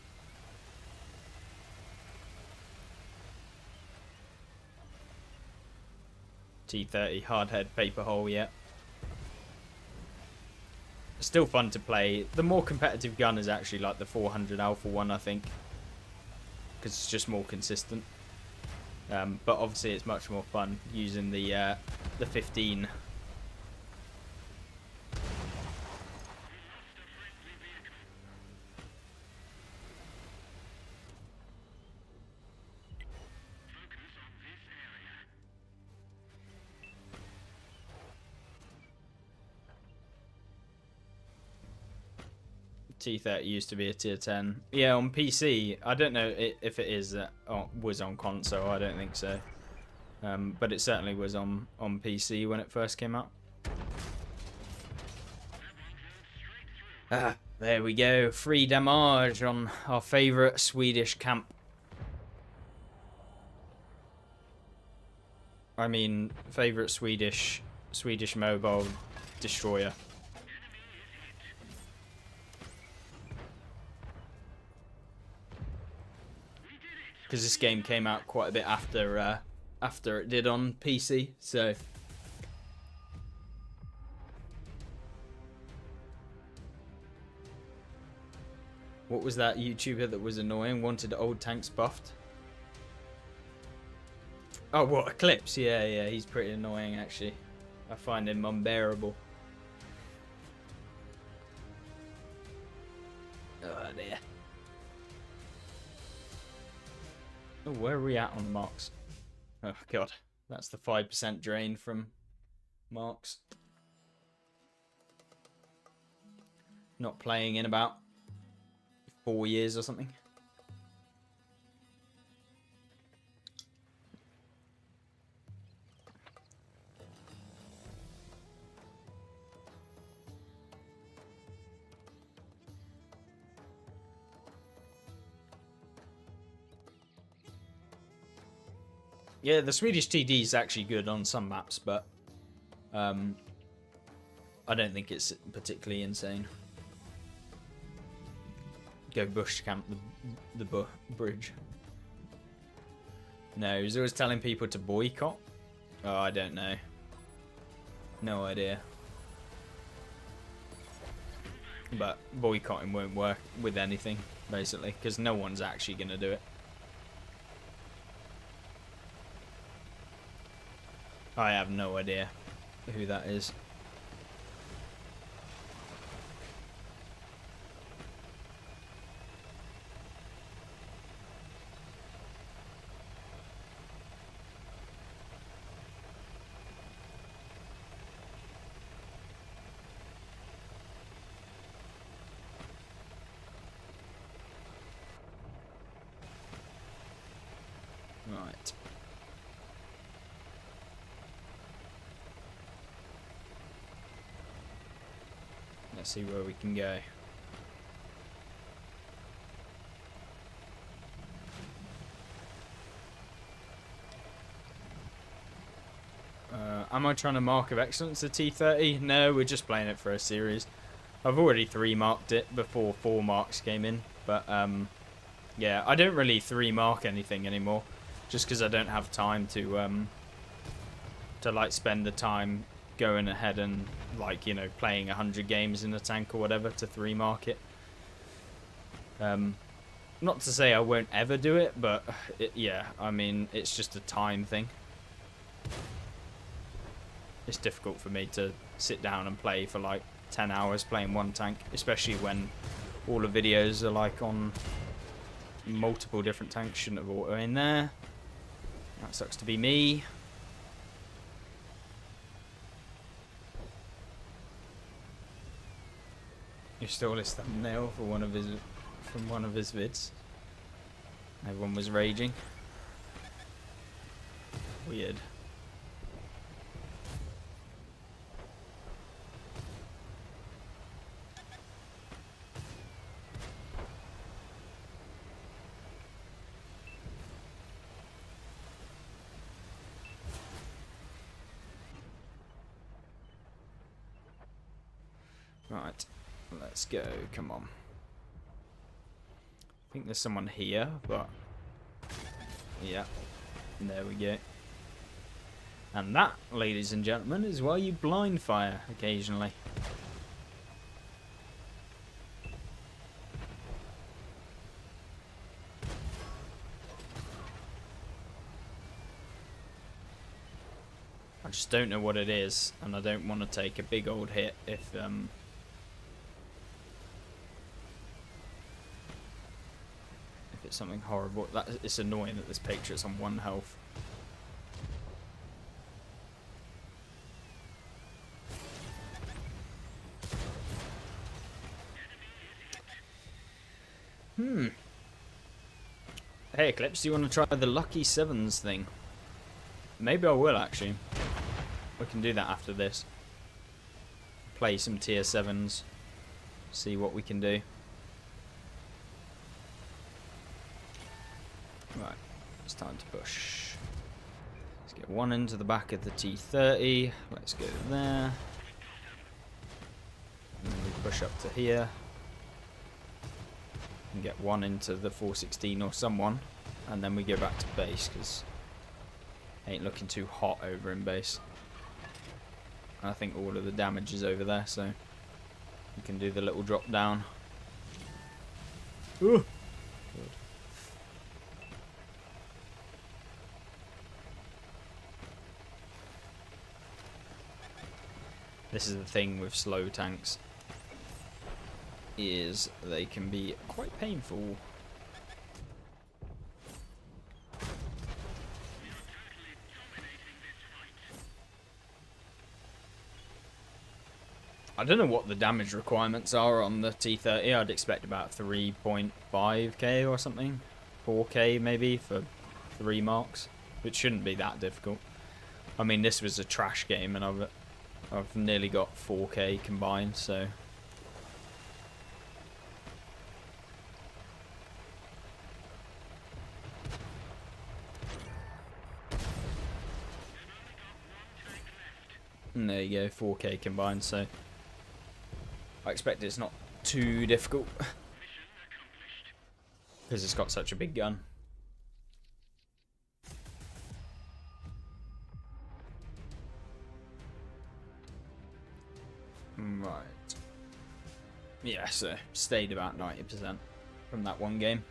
T30 hardhead paper hole, yeah. Still fun to play. The more competitive gun is actually like the 400 Alpha one, I think, because it's just more consistent. But obviously it's much more fun using the 15. T30 used to be a tier 10. Yeah, on PC. I don't know if it is was on console. I don't think so. But it certainly was on PC when it first came out. Ah, there we go. Free damage on our favourite Swedish camp. I mean, favourite Swedish mobile destroyer. Because this game came out quite a bit after it did on PC, so what was that YouTuber that was annoying? Wanted old tanks buffed? Oh, what, Eclipse? Yeah, he's pretty annoying actually. I find him unbearable. Oh dear. Oh, where are we at on marks? Oh god, that's the 5% drain from marks. Not playing in about 4 years or something. Yeah, the Swedish TD is actually good on some maps, but I don't think it's particularly insane. Go bush camp the bridge. No, he's always telling people to boycott. Oh, I don't know. No idea. But boycotting won't work with anything, basically, because no one's actually going to do it. I have no idea who that is. Right. Let's see where we can go. Am I trying to mark of excellence the T30? No, we're just playing it for a series. I've already 3-marked it before 4 marks came in, but yeah, I don't really 3-mark anything anymore, just because I don't have time to like spend the time going ahead and, like, you know, playing 100 games in a tank or whatever to 3-mark it. Not to say I won't ever do it, but yeah, I mean, it's just a time thing. It's difficult for me to sit down and play for like 10 hours playing one tank, especially when all the videos are like on multiple different tanks shouldn't have auto in there. That sucks to be me. You stole his thumbnail for one of his vids. Everyone was raging. Weird. Right, let's go. Come on. I think there's someone here, but yeah, there we go. And that, ladies and gentlemen, is why you blind fire occasionally. I just don't know what it is, and I don't want to take a big old hit if it's something horrible. It's annoying that this Patriot's on 1 health. Hey Eclipse, do you want to try the Lucky Sevens thing? Maybe I will actually. We can do that after this. Play some tier 7s. See what we can do. Right, it's time to push. Let's get one into the back of the T30. Let's go there. And then we push up to here. And get one into the 416 or someone. And then we go back to base because it ain't looking too hot over in base. I think all of the damage is over there, so we can do the little drop down. Ooh. Good. This is the thing with slow tanks, is they can be quite painful. I don't know what the damage requirements are on the T30. I'd expect about 3.5k or something. 4k maybe for 3 marks, which shouldn't be that difficult. I mean, this was a trash game and I've nearly got 4k combined, so and there you go, 4k combined, so I expect it's not too difficult because it's got such a big gun. Right. Yeah, so stayed about 90% from that one game.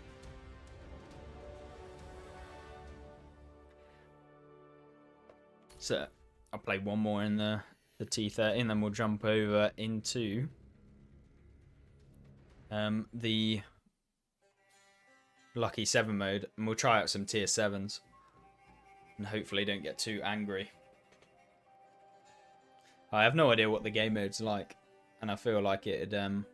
So I'll play one more in the T30 and then we'll jump over into the Lucky 7 mode and we'll try out some tier 7s and hopefully don't get too angry. I have no idea what the game mode's like, and I feel like it'd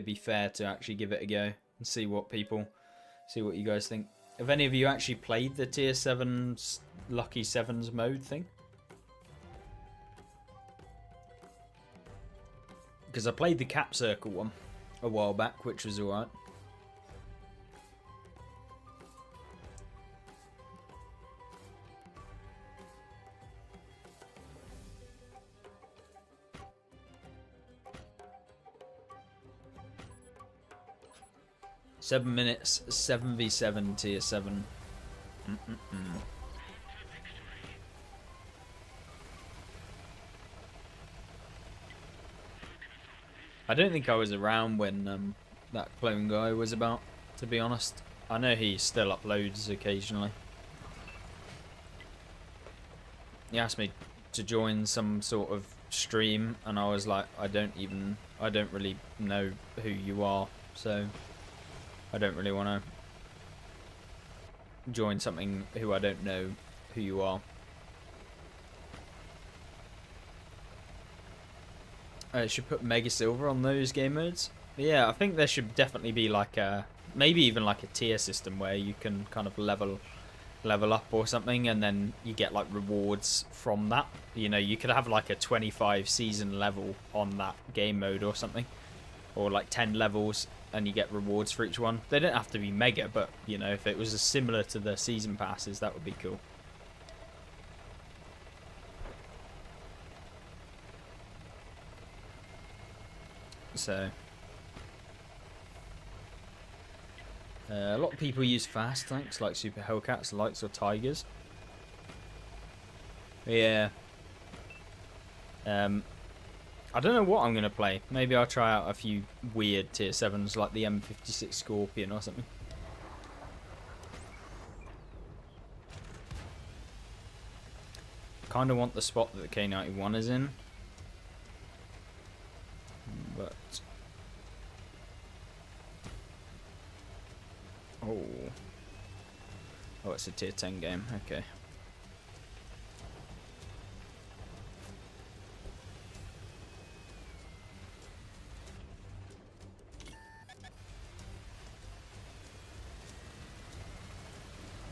be fair to actually give it a go and see what you guys think. Have any of you actually played the tier 7's Lucky 7's mode thing? Because I played the Cap Circle one a while back, which was alright. Seven minutes, 7v7 tier 7. I don't think I was around when that clone guy was about, to be honest. I know he still uploads occasionally. He asked me to join some sort of stream and I was like, I don't really know who you are, so I don't really want to join something who I don't know who you are. I should put Mega Silver on those game modes. But yeah, I think there should definitely be like a, maybe even like a tier system where you can kind of level up or something, and then you get like rewards from that. You know, you could have like a 25 season level on that game mode or something, or like 10 levels, and you get rewards for each one. They don't have to be mega, but you know, if it was similar to the season passes, that would be cool. So a lot of people use fast tanks like Super Hellcats, Lights, or Tigers. Yeah. I don't know what I'm going to play. Maybe I'll try out a few weird tier 7s like the M56 Scorpion or something. Kind of want the spot that the K91 is in. But... Oh, it's a tier 10 game. Okay.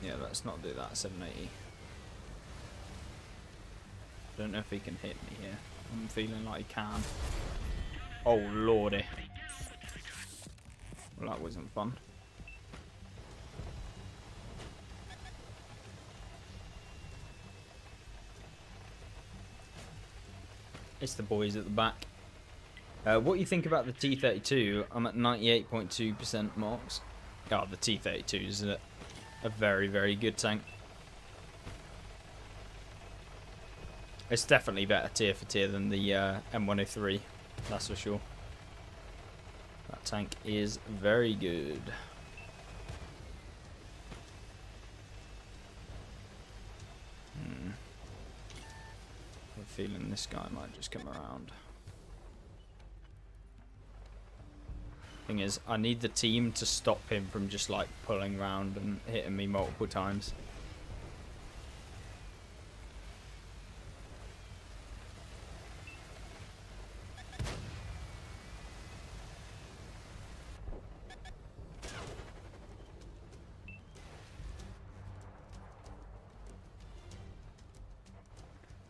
Yeah, let's not do that. 780. Don't know if he can hit me here. I'm feeling like he can. Oh lordy. Well, that wasn't fun. It's the boys at the back. What do you think about the T32? I'm at 98.2% marks. Oh, the T32 is a very, very good tank. It's definitely better tier for tier than the M103, that's for sure. That tank is very good. I'm feeling this guy might just come around. Thing is, I need the team to stop him from just like pulling around and hitting me multiple times.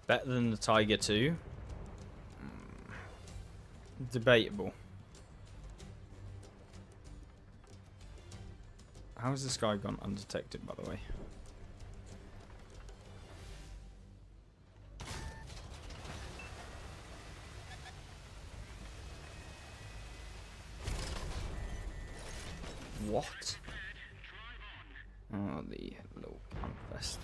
Better than the Tiger 2? Debatable. How has this guy gone undetected, by the way? What? Oh, the little fest.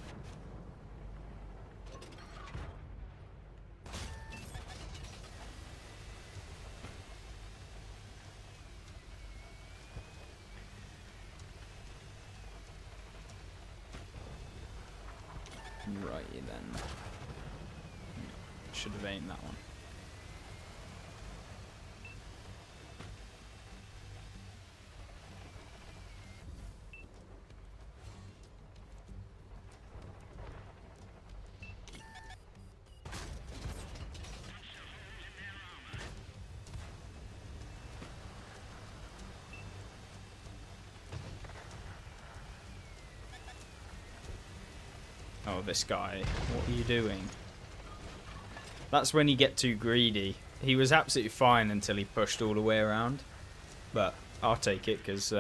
Righty then. Should have aimed that one. Oh, this guy. What are you doing? That's when you get too greedy. He was absolutely fine until he pushed all the way around. But I'll take it because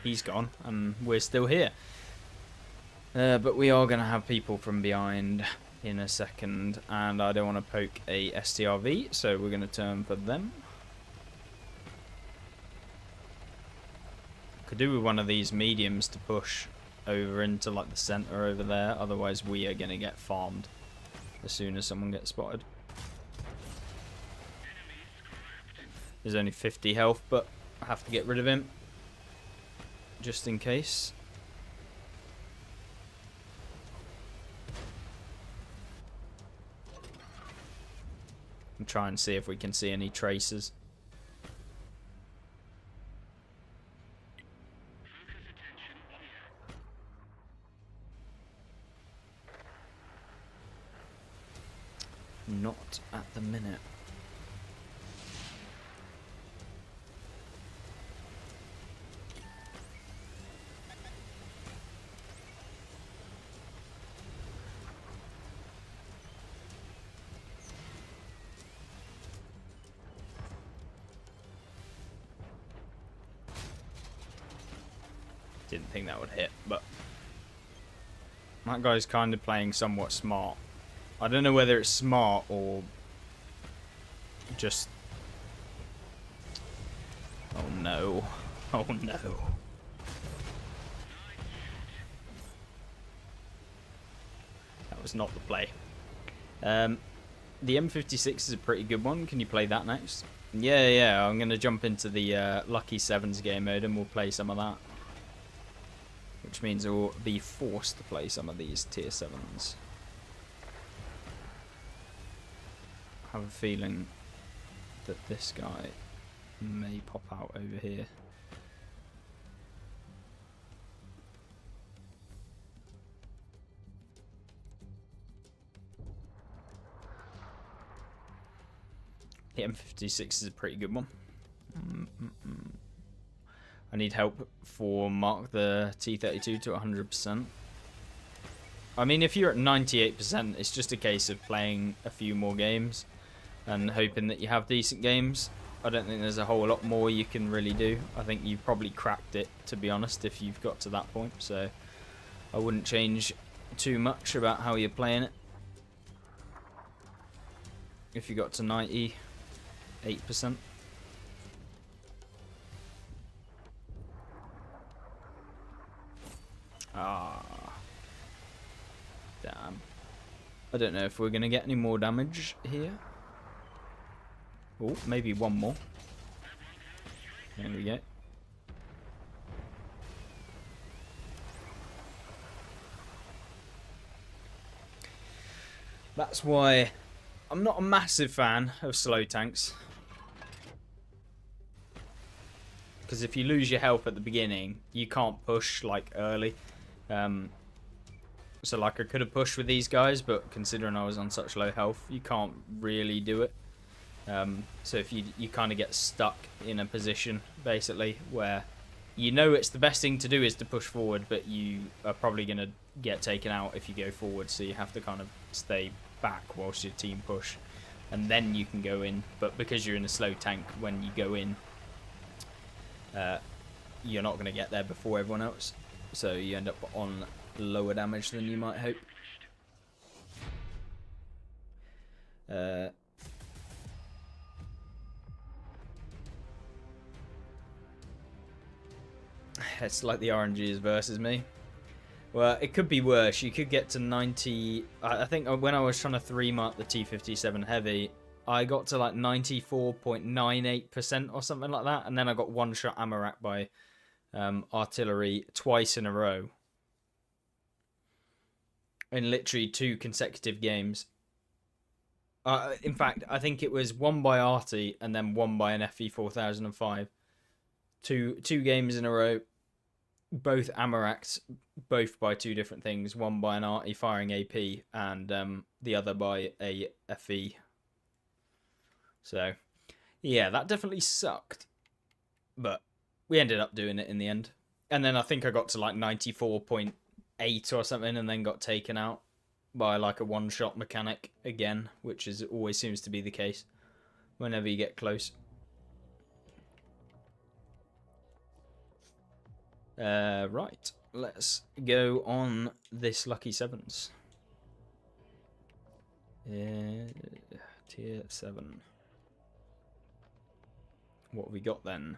he's gone and we're still here. But we are going to have people from behind in a second. And I don't want to poke a STRV, so we're going to turn for them. Could do with one of these mediums to push over into like the center over there, otherwise we are going to get farmed as soon as someone gets spotted. There's only 50 health, but I have to get rid of him just in case. And try and see if we can see any traces. Not at the minute. Didn't think that would hit, but that guy's kind of playing somewhat smart. I don't know whether it's smart or just... Oh no. Oh no. That was not the play. The M56 is a pretty good one. Can you play that next? Yeah, I'm going to jump into the Lucky Sevens game mode and we'll play some of that. Which means we'll be forced to play some of these tier 7s. I have a feeling that this guy may pop out over here. The M56 is a pretty good one. I need help for Mark the T32 to 100%. I mean, if you're at 98%, it's just a case of playing a few more games and hoping that you have decent games. I don't think there's a whole lot more you can really do. I think you've probably cracked it, to be honest, if you've got to that point. So I wouldn't change too much about how you're playing it. If you got to 98%. Ah. Damn. I don't know if we're going to get any more damage here. Oh, maybe one more. There we go. That's why I'm not a massive fan of slow tanks. Because if you lose your health at the beginning, you can't push like early. So like I could have pushed with these guys, but considering I was on such low health, you can't really do it. So if you kind of get stuck in a position basically where you know it's the best thing to do is to push forward, but you are probably going to get taken out if you go forward, so you have to kind of stay back whilst your team push, and then you can go in. But because you're in a slow tank, when you go in, you're not going to get there before everyone else, so you end up on lower damage than you might hope. It's like the RNGs versus me. Well, it could be worse. You could get to 90. I think when I was trying to 3-mark the T57 Heavy, I got to like 94.98% or something like that, and then I got one-shot Amarak by artillery twice in a row. In literally 2 consecutive games. In fact, I think it was one by Arty and then one by an FE 4005. Two games in a row. Both Amaraks, both by 2 different things. One by an Arty firing AP and the other by a FE. So, yeah, that definitely sucked. But we ended up doing it in the end. And then I think I got to like 94.8 or something and then got taken out by like a one-shot mechanic again, which is always seems to be the case whenever you get close. Right, let's go on this Lucky Sevens. Tier 7. What have we got then?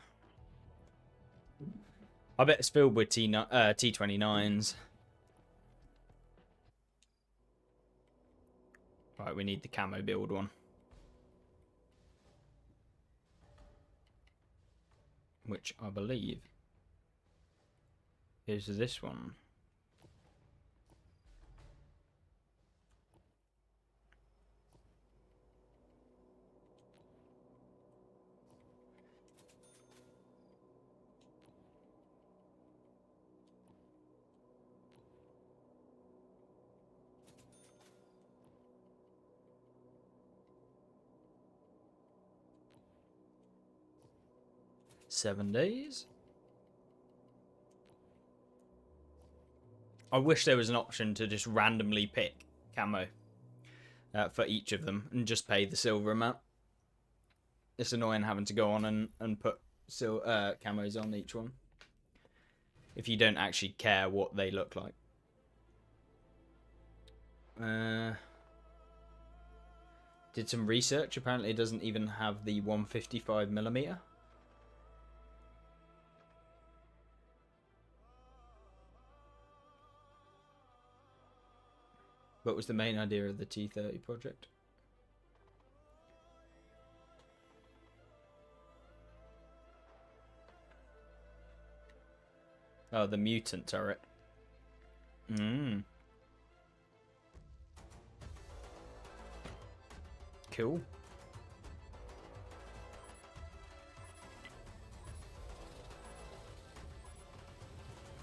I bet it's filled with T29s. Right, we need the camo build one. Which I believe is this one. 7 days. I wish there was an option to just randomly pick camo for each of them and just pay the silver amount. It's annoying having to go on and put camos on each one if you don't actually care what they look like. Did some research. Apparently it doesn't even have the 155mm. What was the main idea of the T30 project? Oh, the mutant turret. Cool.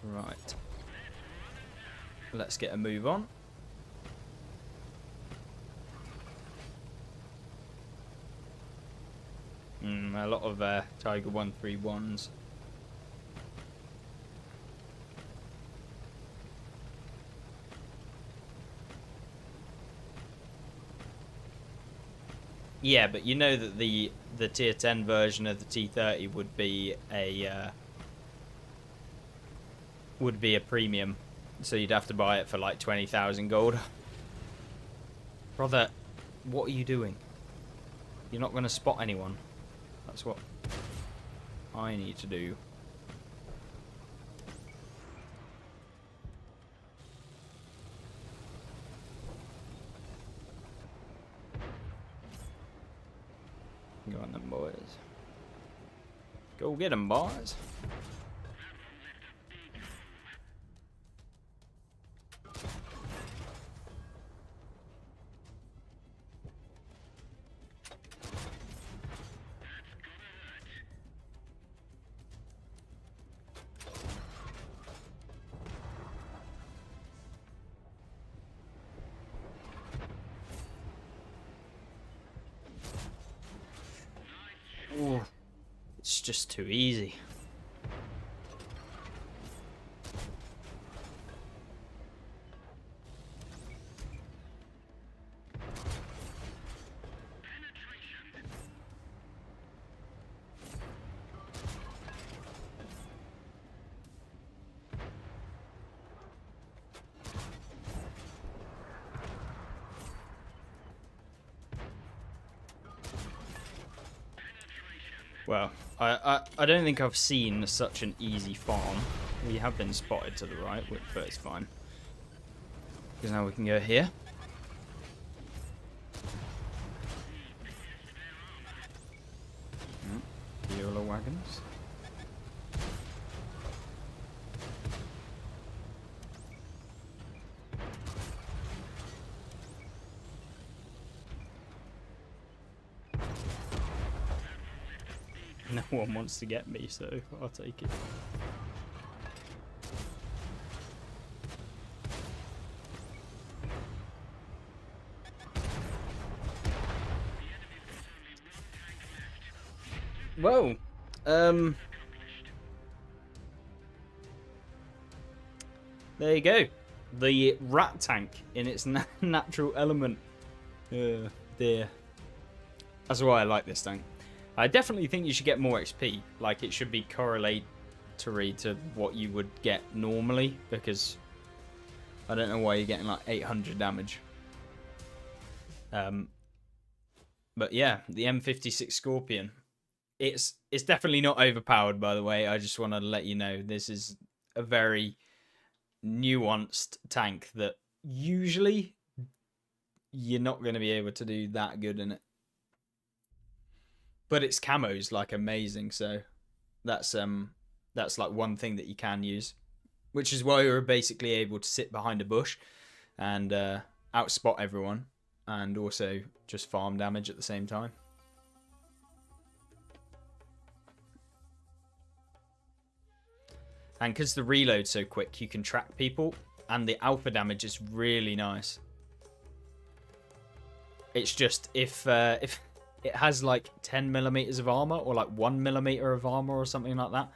Right. Let's get a move on. A lot of Tiger 131s. Yeah, but you know that the tier 10 version of the T30 would be a premium, so you'd have to buy it for like 20,000 gold. Brother, what are you doing? You're not going to spot anyone. That's what I need to do. Go on them, boys. Go get them, boys. Ooh, it's just too easy. Well, I don't think I've seen such an easy farm. We have been spotted to the right, but it's fine. Because now we can go here. Viola wagons. No one wants to get me, so I'll take it. Whoa. There you go. The rat tank in its natural element. Dear. That's why I like this tank. I definitely think you should get more XP. Like, it should be correlatory to what you would get normally, because I don't know why you're getting like 800 damage. But yeah, the M56 Scorpion. It's definitely not overpowered, by the way. I just want to let you know this is a very nuanced tank that usually you're not going to be able to do that good in it. But its camo's like amazing, so that's like one thing that you can use, which is why you're basically able to sit behind a bush and outspot everyone, and also just farm damage at the same time. And because the reload's so quick, you can track people, and the alpha damage is really nice. It's just if it has like 10 millimeters of armor, or like 1 millimeter of armor, or something like that.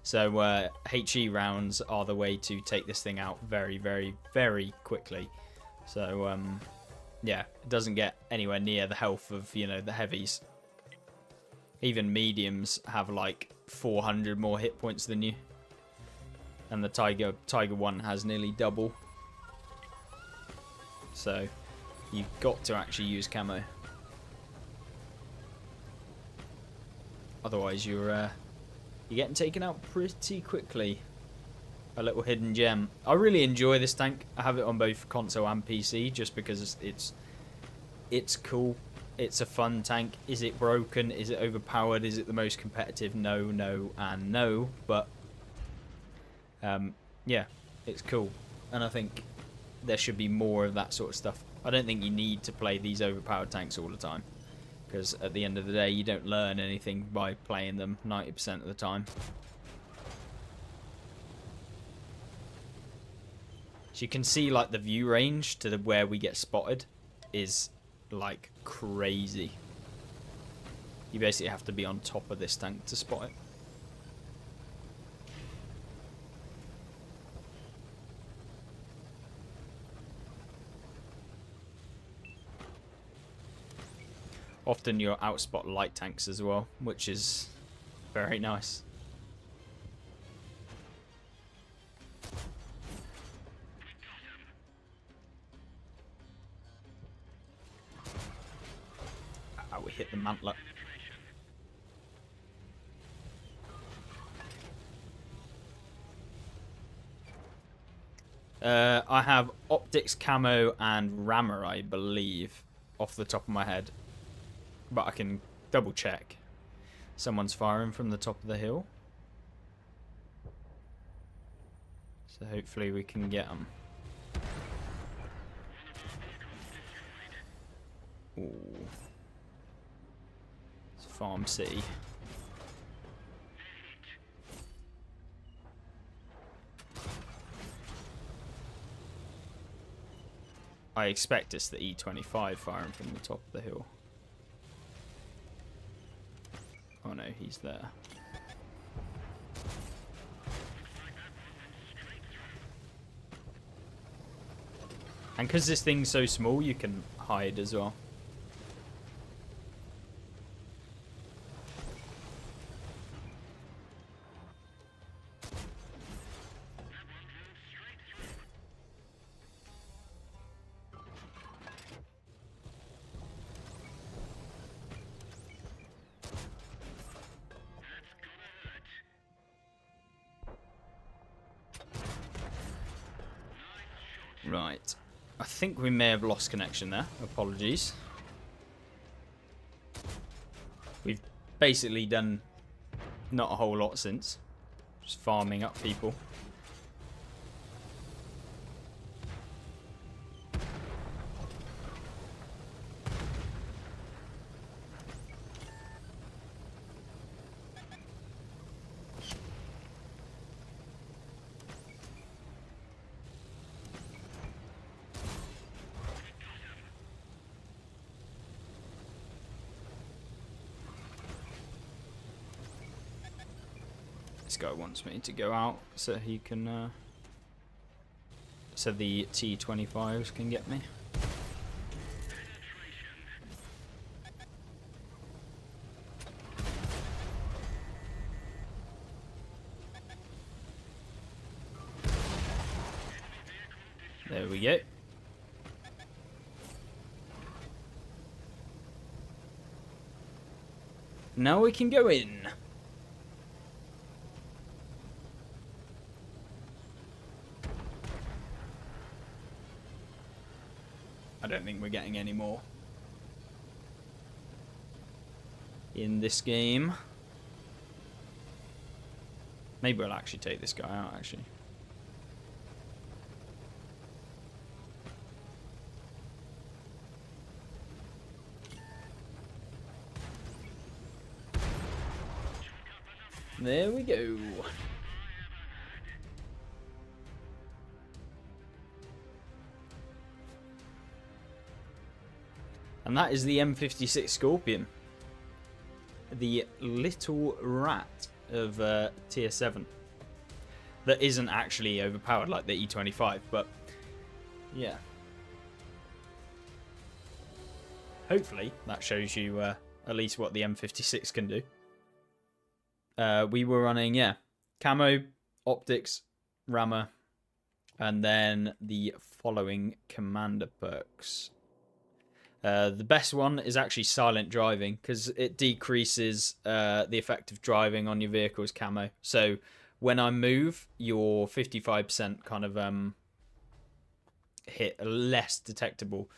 So HE rounds are the way to take this thing out very, very, very quickly. So yeah, it doesn't get anywhere near the health of, you know, the heavies. Even mediums have like 400 more hit points than you. And the Tiger 1 has nearly double. So you've got to actually use camo. Otherwise you're getting taken out pretty quickly. A little hidden gem. I really enjoy this tank. I have it on both console and PC just because it's cool. It's a fun tank. Is it broken? Is it overpowered? Is it the most competitive? No, no, and no. But yeah, it's cool. And I think there should be more of that sort of stuff. I don't think you need to play these overpowered tanks all the time, because at the end of the day, you don't learn anything by playing them 90% of the time. So you can see like the view range to where we get spotted is like crazy. You basically have to be on top of this tank to spot it. Often you'll outspot light tanks as well, which is very nice. Ah, we hit the mantler. I have optics, camo, and rammer, I believe, off the top of my head. But I can double check. Someone's firing from the top of the hill. So hopefully we can get them. Ooh. It's Farm City. I expect it's the E25 firing from the top of the hill. Oh no, he's there. And because this thing's so small, you can hide as well. Right. I think we may have lost connection there. Apologies. We've basically done not a whole lot since. Just farming up people. This guy wants me to go out so he can, so the T25s can get me. There we go. Now we can go in. I don't think we're getting any more in this game. Maybe we'll actually take this guy out, actually. There we go. And that is the M56 Scorpion. the little rat of tier 7 that isn't actually overpowered like the E25, but yeah. Hopefully that shows you at least what the M56 can do. We were running, yeah, camo, optics, rammer, and then the following commander perks. The best one is actually silent driving, because it decreases the effect of driving on your vehicle's camo. So when I move, your 55% kind of hit less detectable.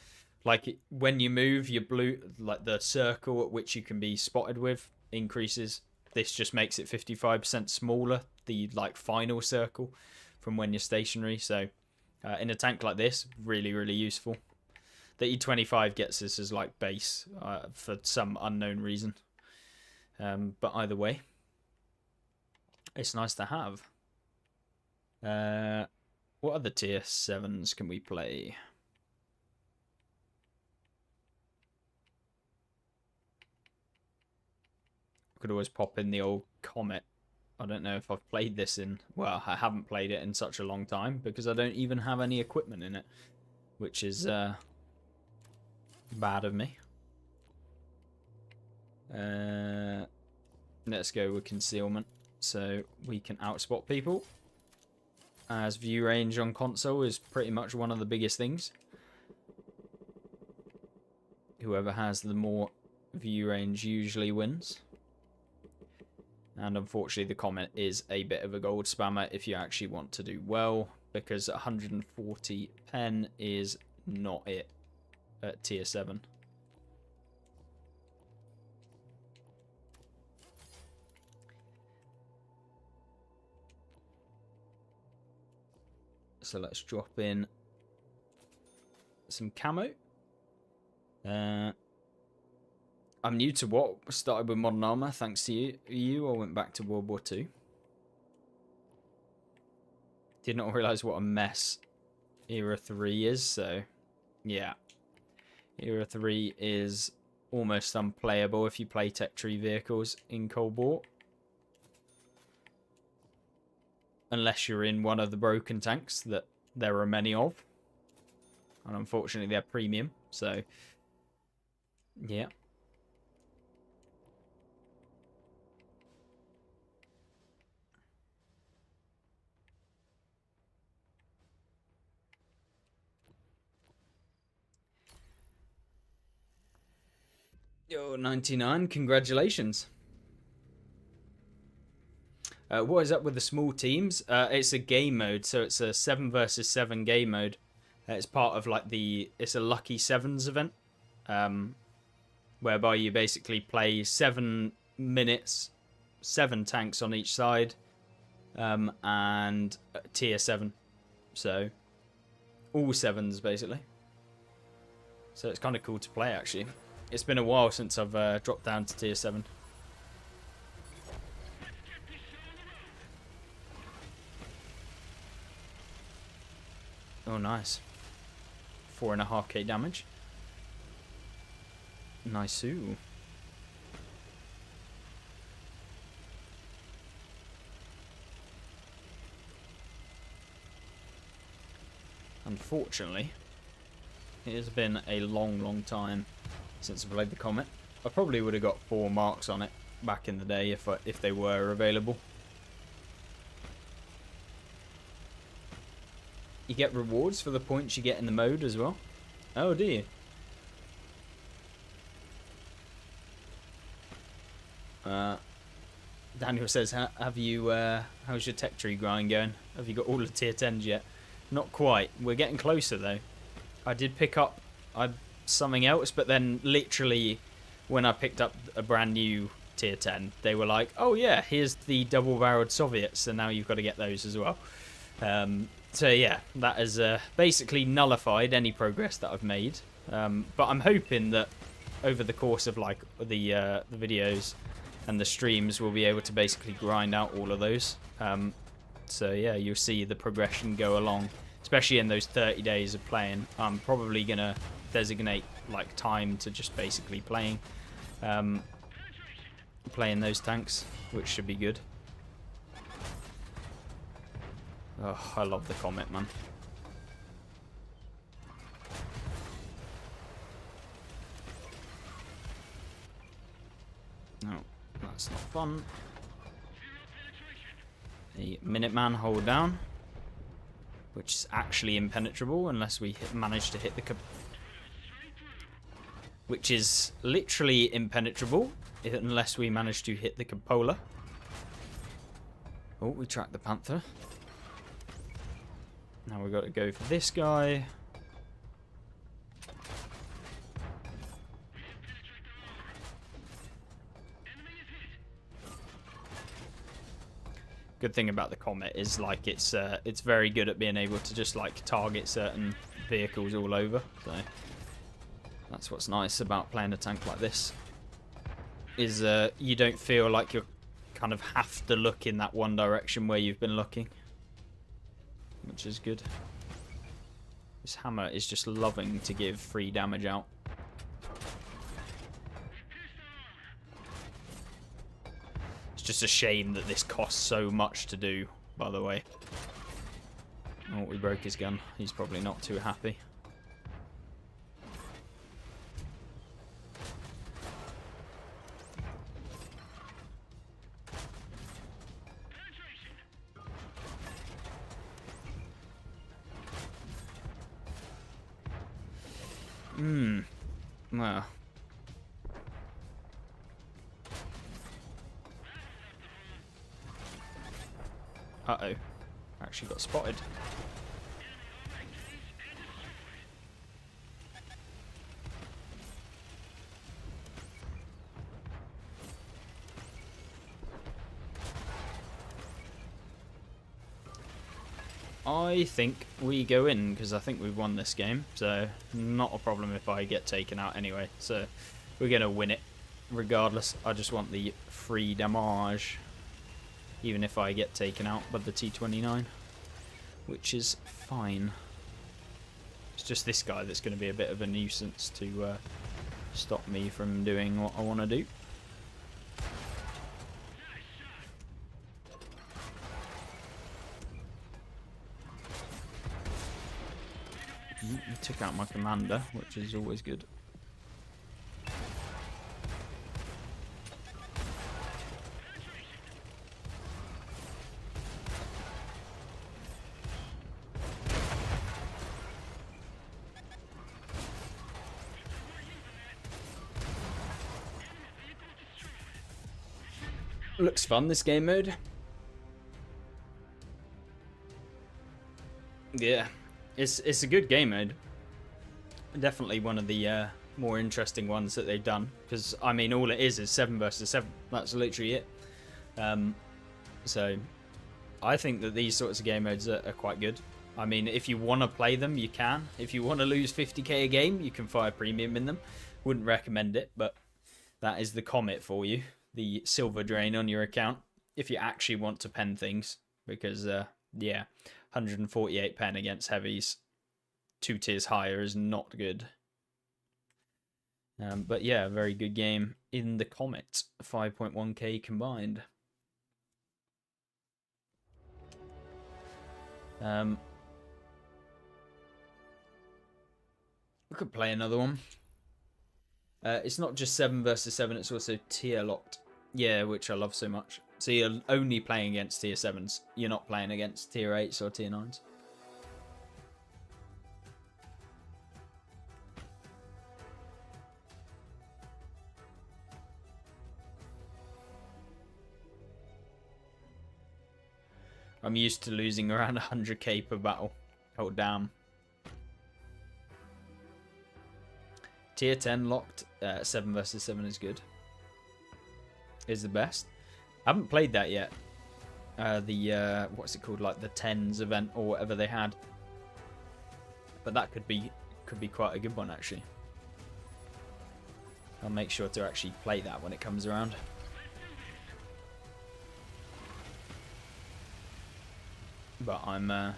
Like when you move, your blue, like the circle at which you can be spotted with, increases. This just makes it 55% smaller, the like final circle from when you're stationary. So in a tank like this, really, really useful. The E25 gets this as like base for some unknown reason. But either way, it's nice to have. What other tier 7s can we play? Could always pop in the old Comet. I don't know if I've played this in... Well, I haven't played it in such a long time because I don't even have any equipment in it, which is bad of me. Let's go with concealment so we can outspot people, as view range on console is pretty much one of the biggest things. Whoever has the more view range usually wins. And unfortunately, the Comet is a bit of a gold spammer if you actually want to do well, because 140 pen is not it at tier 7. So let's drop in some camo. I'm new to what? Started with modern armor, thanks to you. I went back to World War II. Did not realise what a mess Era 3 is, so yeah. Era 3 is almost unplayable if you play tech tree vehicles in Cold War. Unless you're in one of the broken tanks that there are many of. And unfortunately they're premium, so yeah. Yo, 99, congratulations. What is up with the small teams? It's a game mode, so it's a 7 versus 7 game mode. It's part of like it's a Lucky Sevens event, whereby you basically play 7 minutes, 7 tanks on each side, and tier 7. So all 7s basically. So it's kind of cool to play actually. It's been a while since I've dropped down to tier 7. Oh, nice. 4.5k damage. Nice-oo. Unfortunately, it has been a long, long time since I played the Comet. I probably would have got 4 marks on it back in the day if they were available. You get rewards for the points you get in the mode as well. Oh, do you? Daniel says, "Have you? How's your tech tree grind going? Have you got all the tier 10s yet?" Not quite. We're getting closer though. I did pick up something else, but then literally when I picked up a brand new tier 10, they were like, "Oh yeah, here's the double-barreled Soviets, and now you've got to get those as well." So yeah, that has basically nullified any progress that I've made. But I'm hoping that over the course of like the videos and the streams, we'll be able to basically grind out all of those. So yeah, you'll see the progression go along, especially in those 30 days of playing. I'm probably gonna designate like time to just basically playing. playing those tanks, which should be good. Oh, I love the Comet, man. No, that's not fun. The Minuteman hold down, which is actually impenetrable unless we manage to hit the... Which is literally impenetrable unless we manage to hit the cupola. Oh, we tracked the Panther. Now we've got to go for this guy. Good thing about the Comet is like it's very good at being able to just like target certain vehicles all over. So that's what's nice about playing a tank like this. Is you don't feel like you kind of have to look in that one direction where you've been looking, which is good. This hammer is just loving to give free damage out. It's just a shame that this costs so much to do, by the way. Oh, we broke his gun. He's probably not too happy. Well. Uh-oh. Actually got spotted. I think we go in because I think we've won this game, so not a problem if I get taken out anyway. So we're going to win it regardless. I just want the free damage, even if I get taken out by the T-29, which is fine. It's just this guy that's going to be a bit of a nuisance to stop me from doing what I want to do. He took out my commander, which is always good. Looks fun, this game mode. Yeah. It's a good game mode. Definitely one of the more interesting ones that they've done. Because, I mean, all it is 7 versus 7. That's literally it. So, I think that these sorts of game modes are quite good. I mean, if you want to play them, you can. If you want to lose 50k a game, you can fire premium in them. Wouldn't recommend it, but that is the Comet for you. The silver drain on your account. If you actually want to pen things. Because, yeah... 148 pen against heavies 2 tiers higher is not good. But yeah, very good game in the Comet. 5.1k combined. We could play another one. It's not just 7 versus 7, it's also tier locked. Yeah, which I love so much. So you're only playing against tier 7s. You're not playing against tier 8s or tier 9s. I'm used to losing around 100k per battle. Oh, damn. Tier 10 locked. 7 versus 7 is good. Is the best. I haven't played that yet. What's it called? Like the 10s event or whatever they had. But that could be quite a good one, actually. I'll make sure to actually play that when it comes around. But I'm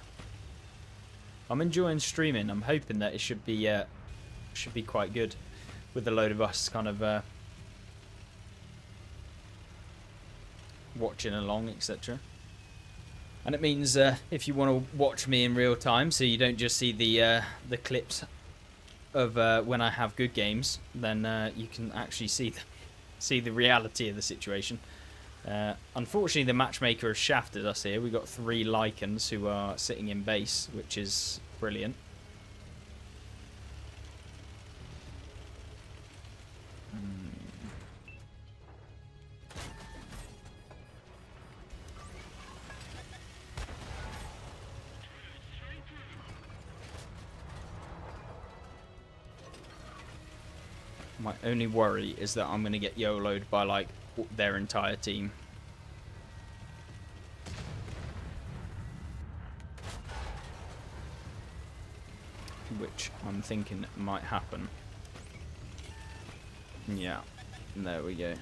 enjoying streaming. I'm hoping that it should be quite good with a load of us kind of watching along, etc. And it means if you want to watch me in real time, so you don't just see the clips of when I have good games, then you can actually see the reality of the situation. Unfortunately, the matchmaker has shafted us here. We've got 3 Lycans who are sitting in base, which is brilliant. My only worry is that I'm going to get YOLO'd by, like, their entire team. Which I'm thinking might happen. Yeah, there we go.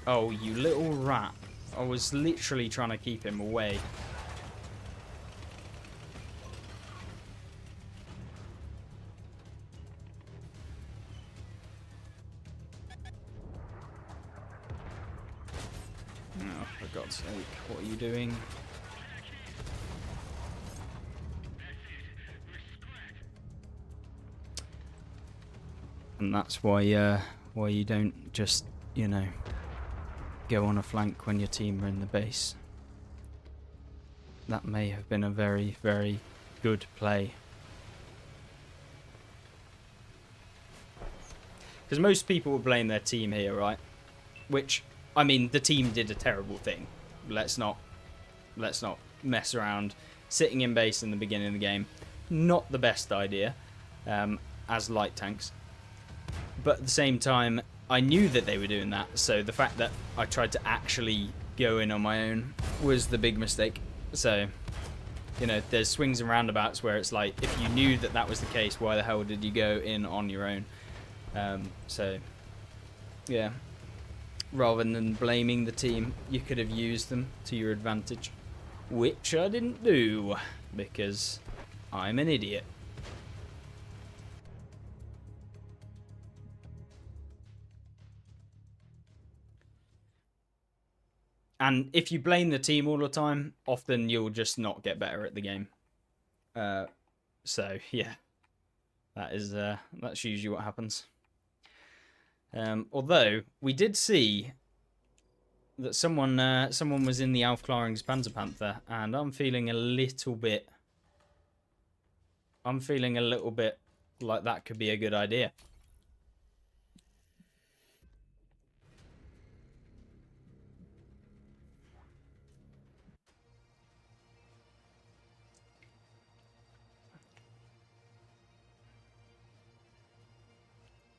Oh, you little rat. I was literally trying to keep him away. Oh, for God's sake, what are you doing? And that's why you don't just, you know, go on a flank when your team are in the base. That may have been a very, very good play. Because most people will blame their team here, right? Which, I mean, the team did a terrible thing. Let's not mess around. Sitting in base in the beginning of the game, not the best idea, as light tanks. But at the same time, I knew that they were doing that, so the fact that I tried to actually go in on my own was the big mistake. So, you know, there's swings and roundabouts where it's like, if you knew that that was the case, why the hell did you go in on your own? So, yeah. Rather than blaming the team, you could have used them to your advantage. Which I didn't do, because I'm an idiot. And if you blame the team all the time, often you'll just not get better at the game. So yeah, that's usually what happens. Although we did see that someone was in the Alf Klaring's Panzer Panther, and I'm feeling a little bit like that could be a good idea.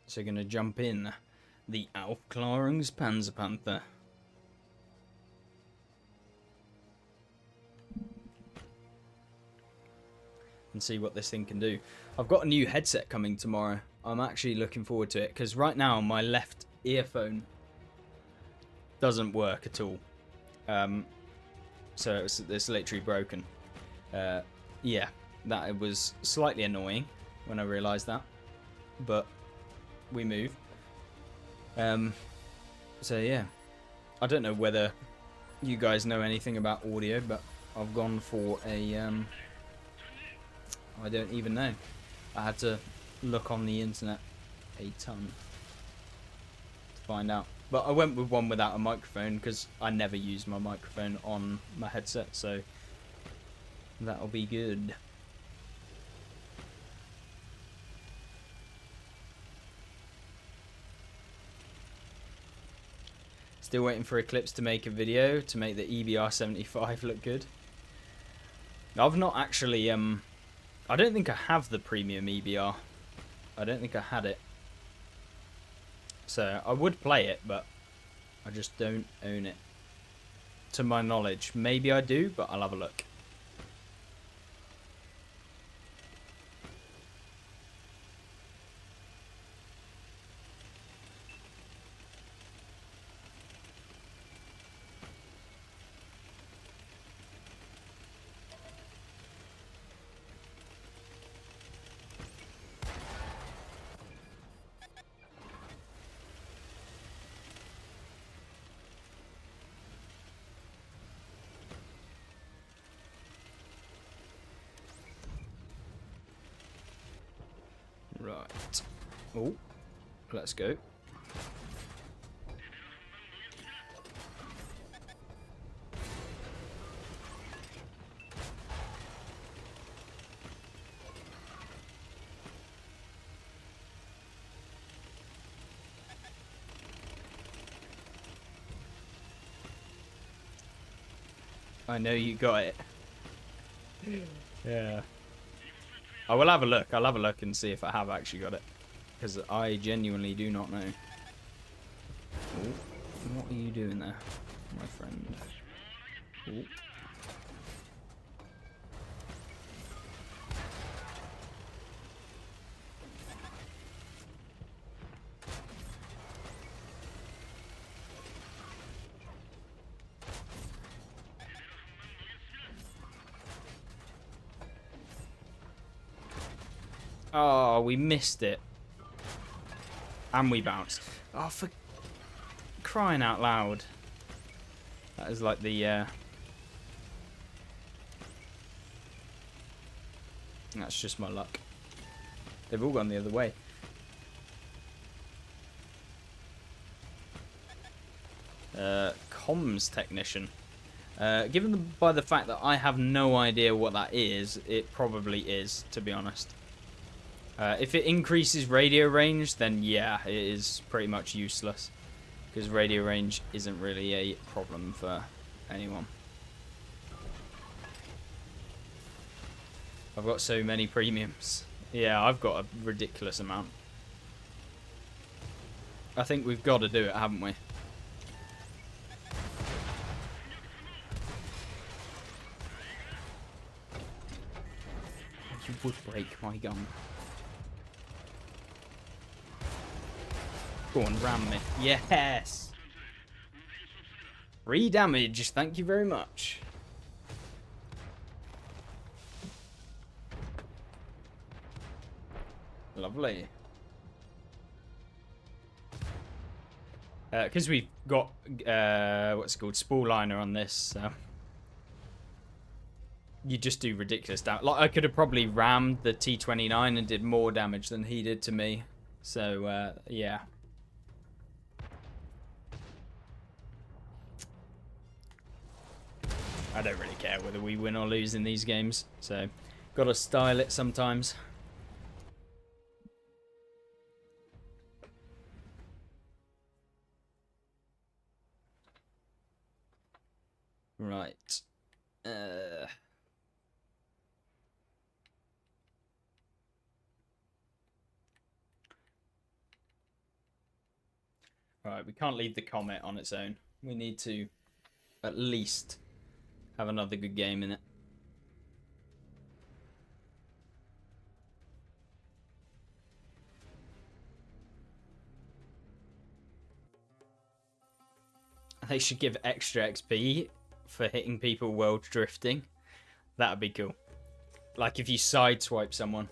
So going to jump in the Alf Klaring's Panzer Panther. And see what this thing can do. I've got a new headset coming tomorrow. I'm actually looking forward to it, because right now my left earphone doesn't work at all. So it's literally broken. Yeah, that was slightly annoying when I realised that. But we move. So yeah, I don't know whether you guys know anything about audio, but I've gone for a I don't even know. I had to look on the internet a ton to find out. But I went with one without a microphone because I never use my microphone on my headset, so that'll be good. Still waiting for Eclipse to make a video to make the EBR-75 look good. I've not actually, I don't think I have the premium EBR. I don't think I had it. So I would play it, but I just don't own it. To my knowledge. Maybe I do, but I'll have a look. Right. Oh, let's go. I know you got it. Yeah. I will have a look. I'll have a look and see if I have actually got it. Because I genuinely do not know. Oh, what are you doing there, my friend? Oh. Oh, we missed it. And we bounced. Oh, for crying out loud. That is like the... That's just my luck. They've all gone the other way. Comms technician. Given by the fact that I have no idea what that is, it probably is, to be honest. If it increases radio range, then yeah, it is pretty much useless. Because radio range isn't really a problem for anyone. I've got so many premiums. Yeah, I've got a ridiculous amount. I think we've got to do it, haven't we? You would break my gun. Go on, ram me. Yes! 3 damage, thank you very much. Lovely. Because we've got, what's it called, spool liner on this, so... You just do ridiculous damage. Like, I could have probably rammed the T-29 and did more damage than he did to me. So, yeah. I don't really care whether we win or lose in these games, so gotta style it sometimes. Right. Right, we can't leave the Comet on its own. We need to at least have another good game in it. They should give extra XP for hitting people world drifting. That'd be cool. Like if you sideswipe someone.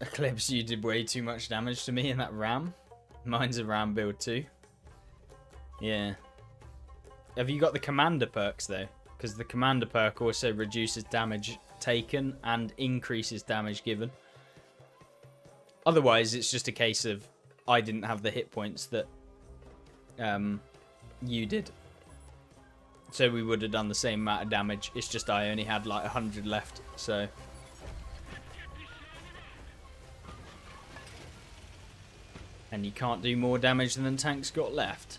Eclipse, you did way too much damage to me in that ram. Mine's a ram build too. Yeah. Have you got the commander perks though? Because the commander perk also reduces damage taken and increases damage given. Otherwise, it's just a case of I didn't have the hit points that you did. So we would have done the same amount of damage. It's just I only had like 100 left, so... And you can't do more damage than the tank's got left.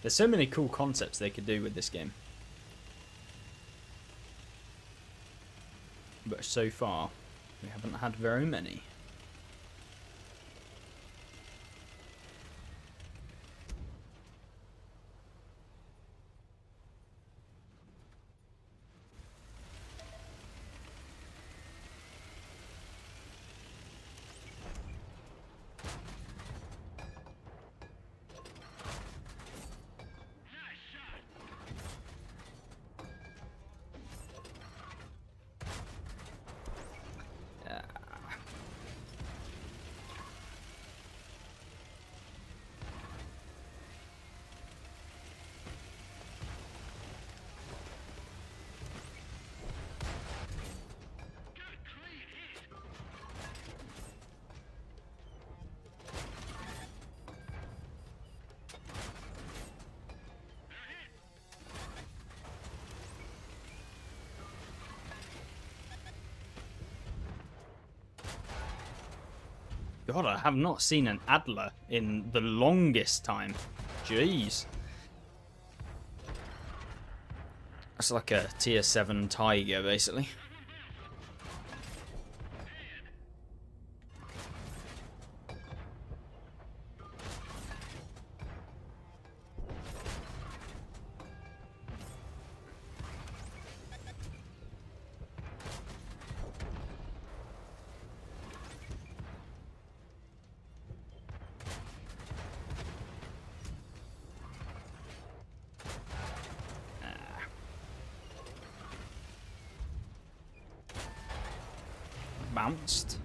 There's so many cool concepts they could do with this game. But so far, we haven't had very many. God, I have not seen an Adler in the longest time. Jeez. That's like a tier 7 Tiger, basically. Bounced.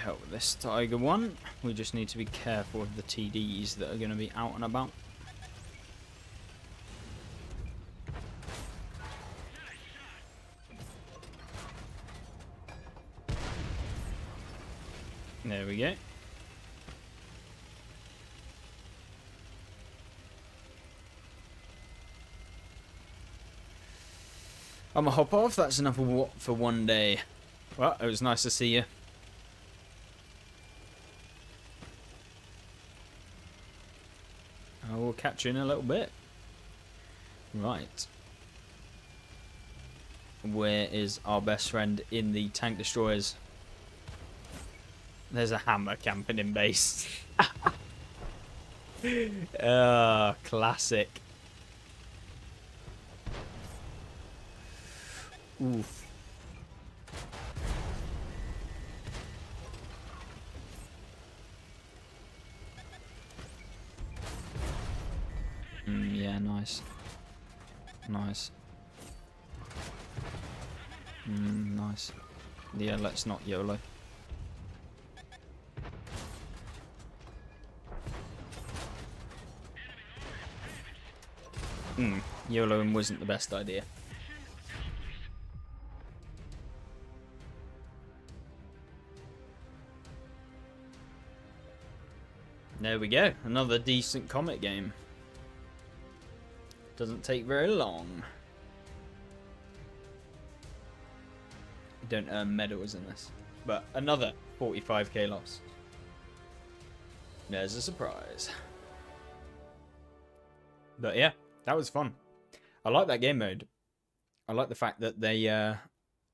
Help with this Tiger one. We just need to be careful of the TDs that are going to be out and about. There we go. I'm gonna hop off. That's enough for one day. Well, it was nice to see you. I will catch you in a little bit. Right. Where is our best friend in the tank destroyers? There's a hammer camping in base. Classic. Oof. Yeah, nice. Nice. Nice. Yeah, let's not YOLO. YOLOing wasn't the best idea. There we go. Another decent Comet game. Doesn't take very long. You don't earn medals in this. But another 45k loss. There's a surprise. But yeah, that was fun. I like that game mode. I like the fact that they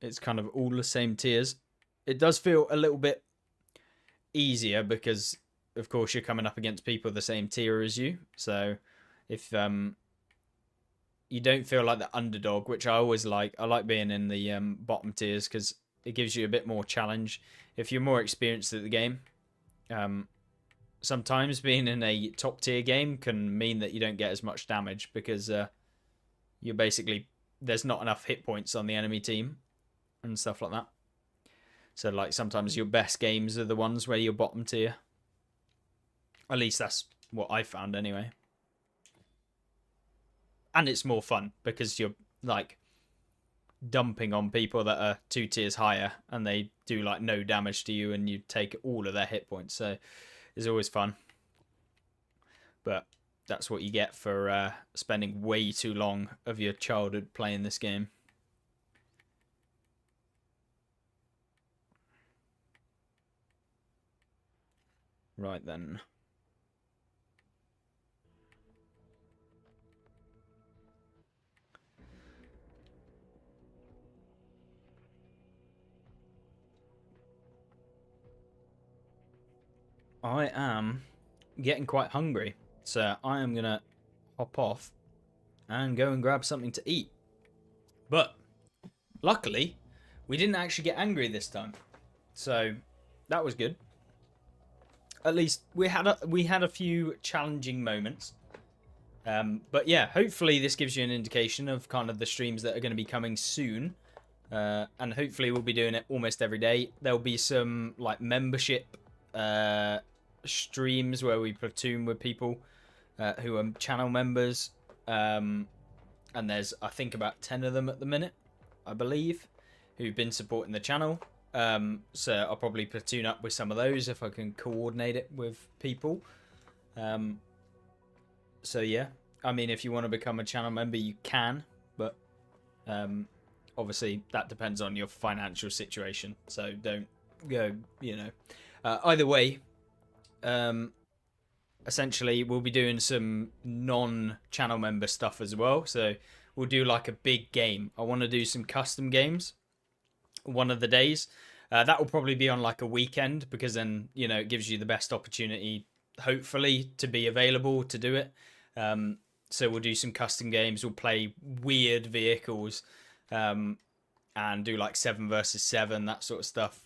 it's kind of all the same tiers. It does feel a little bit easier because of course you're coming up against people the same tier as you. So if you don't feel like the underdog, which I always like. I like being in the bottom tiers because it gives you a bit more challenge. If you're more experienced at the game, sometimes being in a top tier game can mean that you don't get as much damage because you're basically, there's not enough hit points on the enemy team and stuff like that. So like sometimes your best games are the ones where you're bottom tier. At least that's what I found anyway. And it's more fun because you're like dumping on people that are 2 tiers higher and they do like no damage to you and you take all of their hit points. So it's always fun. But that's what you get for spending way too long of your childhood playing this game. Right then. I am getting quite hungry, so I am going to hop off and go and grab something to eat. But luckily, we didn't actually get angry this time, so that was good. At least we had a few challenging moments. But yeah, hopefully this gives you an indication of kind of the streams that are going to be coming soon. and hopefully we'll be doing it almost every day. There'll be some like membership streams where we platoon with people who are channel members, and there's I think about 10 of them at the minute, I believe, who've been supporting the channel. So I'll probably platoon up with some of those if I can coordinate it with people. So yeah, I mean, if you want to become a channel member, you can, but obviously that depends on your financial situation. So don't go, you know. Either way, essentially we'll be doing some non-channel member stuff as well. So we'll do like a big game. I want to do some custom games one of the days. That will probably be on like a weekend, because then, you know, it gives you the best opportunity, hopefully, to be available to do it. So we'll do some custom games. We'll play weird vehicles, and do like 7 versus 7, that sort of stuff.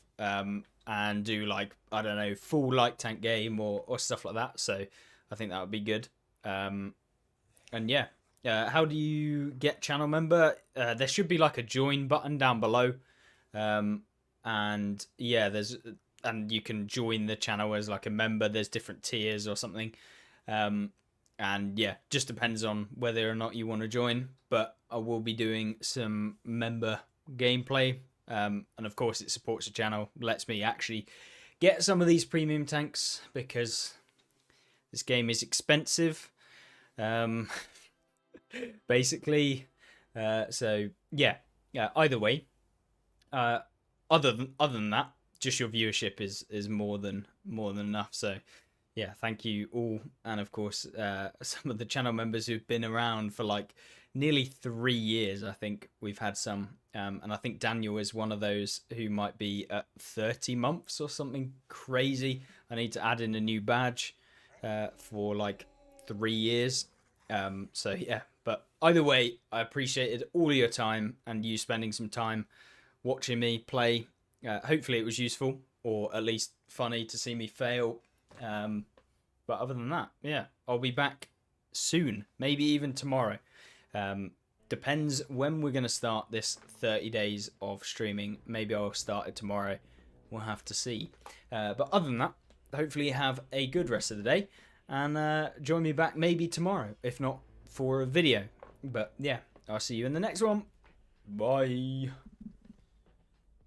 And do like, I don't know, full light tank game or stuff like that. So I think that would be good. And yeah, how do you get channel member? There should be like a join button down below. And yeah, and you can join the channel as like a member. There's different tiers or something. And yeah, just depends on whether or not you want to join. But I will be doing some member gameplay. And of course it supports the channel, lets me actually get some of these premium tanks, because this game is expensive, basically. So yeah, either way, other than that, just your viewership is more than enough. So yeah, thank you all. And of course, some of the channel members who've been around for like nearly 3 years. I think we've had some, and I think Daniel is one of those who might be at 30 months or something crazy. I need to add in a new badge for like 3 years. So yeah, but either way, I appreciated all your time and you spending some time watching me play. Hopefully it was useful, or at least funny to see me fail. But other than that, yeah, I'll be back soon, maybe even tomorrow. Depends when we're going to start this 30 days of streaming. Maybe I'll start it tomorrow. We'll have to see. But other than that, hopefully you have a good rest of the day. And join me back maybe tomorrow, if not for a video. But yeah, I'll see you in the next one. Bye.